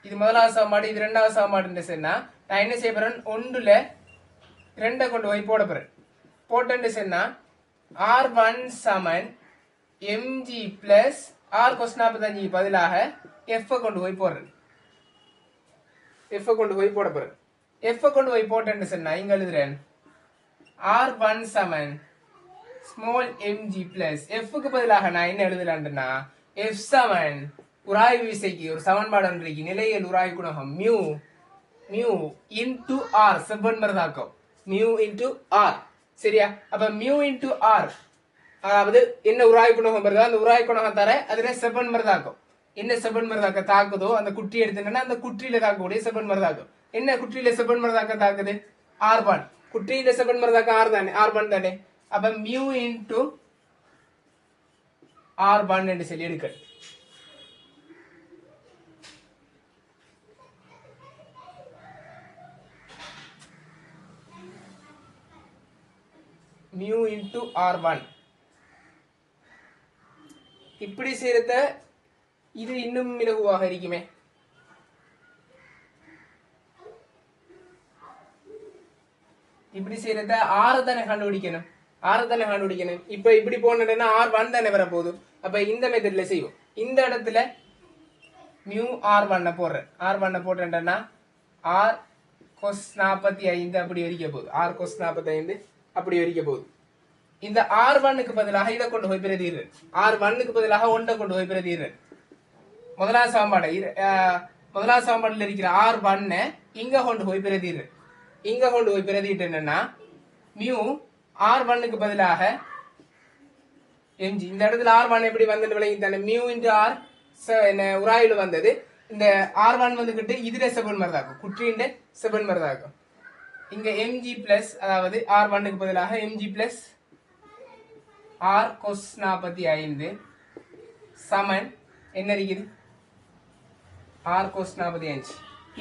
Speaker 1: இது முதலாவது சமன்பாடு, இது ரெண்டாவது சமன்பாடு சொன்னா நான் என்ன செய்ய போறேன்? ஒன்றுல 2 கொண்டு போய் போட போறேன். போட்டேன்னு சொன்னா R1 சமன் mg பிளஸ் ஆர் கொஸ் 45 பதிலாக எஃப் கொண்டு போய் போடுறேன். எஃப் கொண்டு போய் போட போறேன். எஃப் கொண்டு போய் போட்டேன்னு சொன்னா இங்க எழுதுறேன் R1 சமன் ஸ்மால் mg பிளஸ் எஃப்க்கு பதிலாக நான் என்ன எழுதுறேன்னா எஃப் சமன் உராய்வு விசைக்கு ஒரு சமன்பாடு ஒன்று இருக்கு, நிலையியல் உராய்வு குணகம் மியூ மியூ இன்டு ஆர் செவ்வன் மரதாக்கம் மியூ இன்டு ஆர். சரியா? அப்ப மியூ இன்டு ஆர் அதாவது என்ன உராய்வு குணகம் வருதோ அந்த உராய்வு குணகம் தர அதுல செவ்வன் மரதாக்கம் என்ன செவ்வன் மரதாக்கம் தாக்குதோ அந்த குற்றி எடுத்துனா அந்த குற்றியில தாக்கக்கூடிய செவ்வன் மரதாக்கம் என்ன குற்றியில செவ்வன் மரதாக்கம் தாக்குது? R1. குற்றியில செவ்வன் மரதாக்கம் ஆர் தானே, R1 தானே. அப்ப மியூ இன்டு R1 என்று சொல்லி எடுக்க. மியூ இன்டு R1 இப்படி செய்யறத இது இன்னும் இலகுவாக இருக்குமே. இப்படி செய்யறத ஆறு தானே கண்டுபிடிக்கணும், ஆறு தானே கண்டுபிடிக்கணும். இப்ப இப்படி போனதுன்னா R1 தானே வர போகுது. அப்ப இந்த மெத்தட்ல செய்வோம். இந்த இடத்துல மியூ R1 போடுறேன். R1 போட்டேன்னா ஆர் கொஸ் 45 அப்படி வரிக்க போகுது. ஆர் கொஸ் 45 அப்படி வரிக்க போகுது. இந்த R1க்கு பதிலாக இதை கொண்டு போய் பிரதிடுறேன். R1க்கு பதிலாக 1 கொண்டு போய் பிரதிடுறேன். முதலாவது சமன்பாடுல இருக்கிற R1 இங்க கொண்டு போய் பிரதிடுறேன். இங்க கொண்டு போய் பிரதிட்டேன்னா மியூ R1க்கு பதிலாக mg. இந்த இடத்துல R1 எப்படி வந்து விளங்கிட்டானே மியூ இன்டு ஆர் உராயில வந்தது. இந்த R1 வந்துகிட்டு இதுல செவ்வன் மரதாக்கும் குற்றிண்ட செவ்வன் மரதாக்கும். இங்க mg பிளஸ் அதாவது R1க்கு பதிலாக mg பிளஸ் ஆர் கொஸ் 45 சமன் என்ன இருக்குது? R cos 45.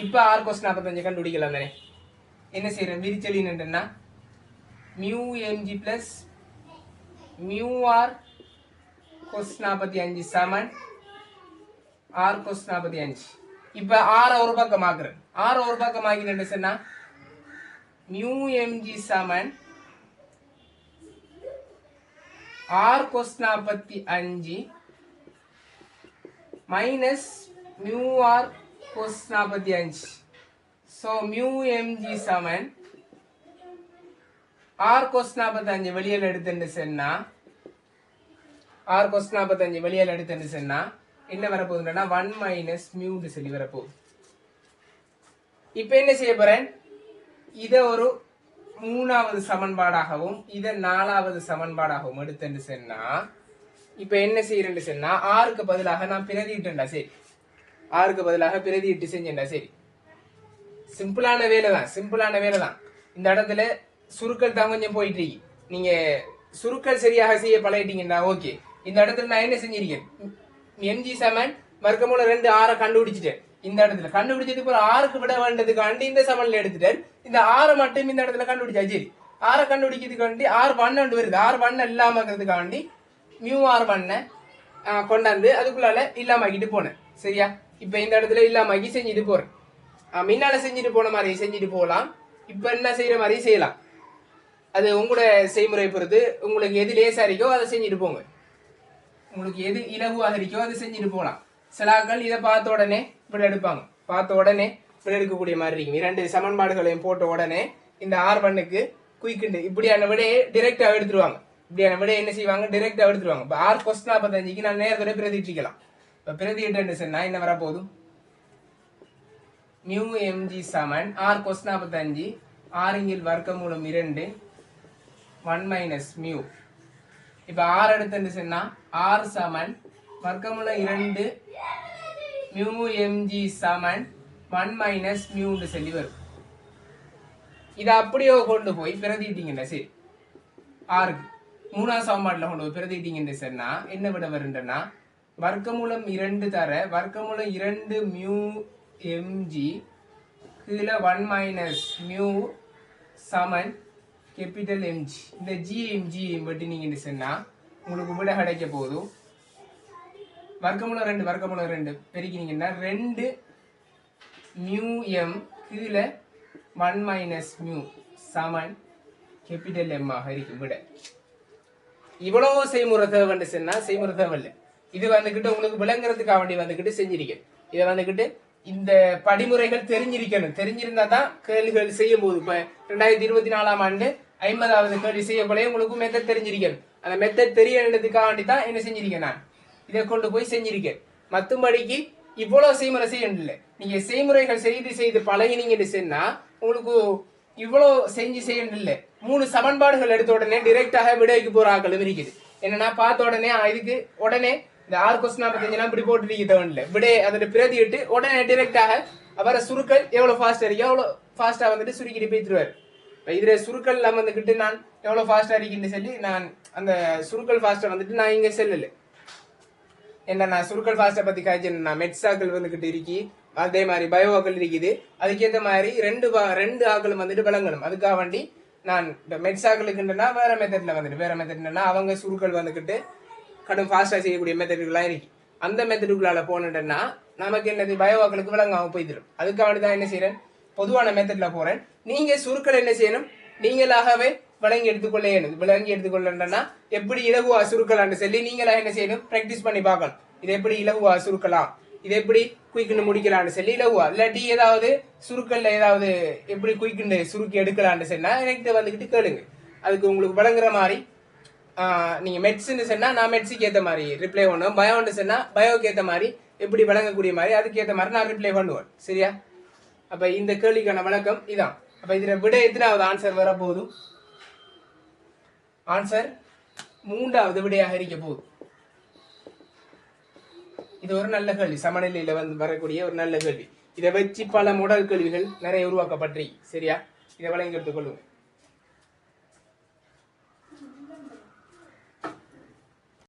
Speaker 1: இப்ப ஆர் கொஸ் 45 கண்டுபிடிக்கலாம் தானே. என்ன செய்யறேன்? விரிச்சலின் என்னன்னா mu mg plus mu R cos 45 சமன் ஆர் கொஸ் 45. இப்ப ஆர் ஒரு பக்கம் ஆக்குறேன். ஆர் ஒரு பக்கம் ஆகிட்டு சொன்னா மியூ mg சமன் R cos 45 minus mu R cos 45. So mu mg சமன் ஆர் கொஸ் 45 வெளியில் எடுத்துன்னு சொன்னா ஆர் கொஸ் 45 வெளியில் எடுத்துன்னு சொன்னா என்ன வரப்போகுதுன்னா 1 மைனஸ் மியூன்னு சொல்லி வரப்போகுது. இப்ப என்ன செய்ய போறேன், இத ஒரு 3வது சமன்பாடாகவும் இத 4வது சமன்பாடாகவும் எடுத்துன்னு சொன்னா இப்ப என்ன செய்யறேன்னு சொன்னா ஆருக்கு பதிலாக நான் பிரதியிட்டேன்டா. சரி, ஆருக்கு பதிலாக பிரதியிட்டு செஞ்சேன்டா. சரி, சிம்பிளான வேலை தான். இந்த இடத்துல சுருக்கள் தான் கொஞ்சம் போயிட்டு இருக்கு. நீங்க சுருக்கள் சரியாக செய்ய பழகிட்டீங்கன்னா ஓகே. இந்த இடத்துல நான் என்ன செஞ்சிருக்கேன், எம்ஜி சமன் வர்க்கமூலம் 2 ஆரை கண்டுபிடிச்சிட்டேன். இந்த இடத்துல கண்டுபிடிச்சதுக்கு ஒரு ஆறுக்கு விட வேண்டதுக்காண்டி இந்த சமன்ல எடுத்துட்டேன். இந்த ஆரை மட்டும் இந்த இடத்துல கண்டுபிடிச்சா. சரி, ஆரை கண்டுபிடிக்கிறதுக்காண்டி R1 வருது. R1 இல்லாமக்கிறதுக்காண்டி மியூ R1 கொண்டாந்து அதுக்குள்ளால இல்லாமக்கிட்டு போனேன். சரியா, இப்ப இந்த இடத்துல இல்லாமக்கி செஞ்சுட்டு போறேன். முன்னால செஞ்சுட்டு போன மாதிரி செஞ்சுட்டு போகலாம். இப்ப என்ன செய்யற மாதிரி செய்யலாம். அது உங்களோட செய்முறை பொறுத்து. உங்களுக்கு எது லேசா இருக்கோ அதை செஞ்சுட்டு போங்க. உங்களுக்கு எது இலகுவாக இருக்கோ அதை செஞ்சுட்டு போகலாம். சிலாக்கள் இதை பார்த்த உடனே இப்படி எடுப்பாங்க. பார்த்த உடனே இப்படி எடுக்கக்கூடிய மாதிரி இருக்கும். 2 சமன்பாடுகளையும் போட்ட உடனே இந்த R1க்கு குயிக்குண்டு இப்படியான விடையை டிரெக்டா எடுத்துருவாங்க. இப்படியான விடையை என்ன செய்வாங்க, டிரெக்டா எடுத்துருவாங்க. இப்ப R கொஸ் 45க்கு நான் நேரத்தோட பிரதிட்டிக்கலாம். இப்ப பிரதிட்டு சொன்னா என்ன வரப்போகுது, மியூ எம்ஜி சமன் R கொஸ் 45 ஆறுங்கில் வர்க்கமூலம் 2 1 மைனஸ் மியூ. இப்ப R எடுத்து சொன்னா R சமன் வர்க்கமூலம் 2 மியூ எம்ஜி சமன் 1 மைனஸ் மியூன்னு சொல்லி வரும். இதை அப்படியே கொண்டு போய் பிரதிட்டீங்கன்னா சரி, ஆறுக்கு 3வது சமன்பாட்டில் கொண்டு போய் பிரதிட்டீங்கன்னு சொன்னா என்ன விட வருதுன்னா வர்க்கமூலம் 2 தர வர்க்கமூலம் 2 மியூ எம்ஜி கீழே 1 மைனஸ் மியூ சமன் கேபிட்டல் எம்ஜி. இந்த ஜிஎம்ஜி வெட்டினீங்கன்னு சொன்னா உங்களுக்கு விட கிடைக்க போதும் வர்க்கமூலம் 2 பெருக்கினீங்கன்னா 2 மியூ எம் கீழே 1 மைனஸ் மியூ சமன் கேபிட்டல் எம் ஆக இருக்கும் விட. இவ்வளவு செய்முறை தேவைன்னு சொன்னா செய்முறை தேவையில்லை. இது வந்துகிட்டு உங்களுக்கு விளங்குறதுக்காக வேண்டி வந்துகிட்டு செஞ்சிருக்கேன். இதை வந்துகிட்டு இந்த படிமுறைகள் தெரிஞ்சிருக்கணும். தெரிஞ்சிருந்தா தான் கேள்விகள் செய்யும் போது இப்ப 2024ஆம் ஆண்டு 50வது கேள்வி செய்யப்போலே உங்களுக்கு மெத்தட் தெரிஞ்சிருக்கணும். அந்த மெத்தட் தெரியறதுக்காக வேண்டி தான் என்ன செஞ்சிருக்கேன், நான் இதை கொண்டு போய் செஞ்சிருக்கேன். மத்தும்படிக்கு இவ்வளவு செய்முறை செய்யணும் இல்லை. நீங்க செய்முறைகள் செய்து பழகினீங்கன்னு சொன்னா உங்களுக்கு இவ்வளவு செஞ்சு செய்யணும் இல்லை. 3 சமன்பாடுகள் எடுத்த உடனே டிரெக்டாக விடைக்கு போற ஆக்களும் இருக்குது. என்னன்னா பார்த்த உடனே இதுக்கு உடனே இந்த R கொஸ் 45 இப்படி போட்டு தேவையில்லை. விடை அதோட பிரதிட்டு உடனே டிரெக்டாக அவரை சுருக்கள் எவ்வளவு ஃபாஸ்டா இருக்கோ அவ்வளவு ஃபாஸ்டா வந்துட்டு சுருக்கிட்டு போய்த்துருவாரு. இதுல சுருக்கள் எல்லாம் வந்துகிட்டு நான் எவ்வளவு ஃபாஸ்டா இருக்குன்னு சொல்லி நான் அந்த சுருக்கள் ஃபாஸ்டா வந்துட்டு நான் இங்க செல்லல. என்ன நான் சுருக்கள் ஃபாஸ்டா பத்தி காய்ச்சேன். மெட்ஸாக்கள் வந்துகிட்டு இருக்கி, அதே மாதிரி பயோவாக்கள் இருக்குது. அதுக்கேற்ற மாதிரி ரெண்டு ஆக்களும் வந்துட்டு விளங்கணும். அதுக்காக வேண்டி நான் மெட்ஸாக்களுக்குன்னா வேற மெத்தட்னா அவங்க சுருக்கள் வந்துகிட்டு கடும் ஃபாஸ்டா செய்யக்கூடிய மெத்தடுகள்லாம் இருக்கு. அந்த மெத்தடுக்குள்ளால போனேன்னா நமக்கு என்னது பயோவாக்களுக்கு விளங்காம போய்த்திடும். அதுக்காக வேண்டி தான் என்ன செய்யறேன், பொதுவான மெத்தட்ல போறேன். நீங்க சுருக்கள் என்ன செய்யணும், நீங்களாகவே விளங்கி எடுத்துக்கொள்ளா எப்படி இலகுவா சுருக்கலான்னு சொல்லி நீங்களா என்ன செய்யணும், பிராக்டிஸ் பண்ணி பார்க்கணும். இது எப்படி இலகுவா சுருக்கலாம், இது எப்படி குயிக்குன்னு முடிக்கலான்னு சொல்லி இலகுவா. இல்லாட்டி ஏதாவது சுருக்கல்ல ஏதாவது எப்படி குயிக்குன்னு சுருக்கி எடுக்கலான்னு சொன்னா எனக்கு வந்துகிட்டு கேளுங்க. அதுக்கு உங்களுக்கு விளங்குற மாதிரி நீங்க மெட்ஸ்ன்னு சொன்னா நான் மெட்ஸுக்கு ஏற்ற மாதிரி ரிப்ளை பண்ணுவேன். பயோன்னு சொன்னா பயோக்கு ஏற்ற மாதிரி எப்படி விளங்கக்கூடிய மாதிரி அதுக்கு ஏற்ற மாதிரி நான் ரிப்ளை பண்ணுவேன். சரியா, அப்ப இந்த கேள்விக்கான விளக்கம் இதான். அப்ப இதுல விட எத்தனாவது ஆன்சர் வர போதும், ஆன்சர் 3வது விடையாக இருக்க போகுது. இது ஒரு நல்ல கேள்வி, சமநிலையில வரக்கூடிய ஒரு நல்ல கேள்வி. இதை வச்சு பல மாடல் கேள்விகள் நிறைய உருவாக்கப்பட்டிருக்கு. சரியா, இதை விளங்கி எடுத்துக் கொள்ளுங்க.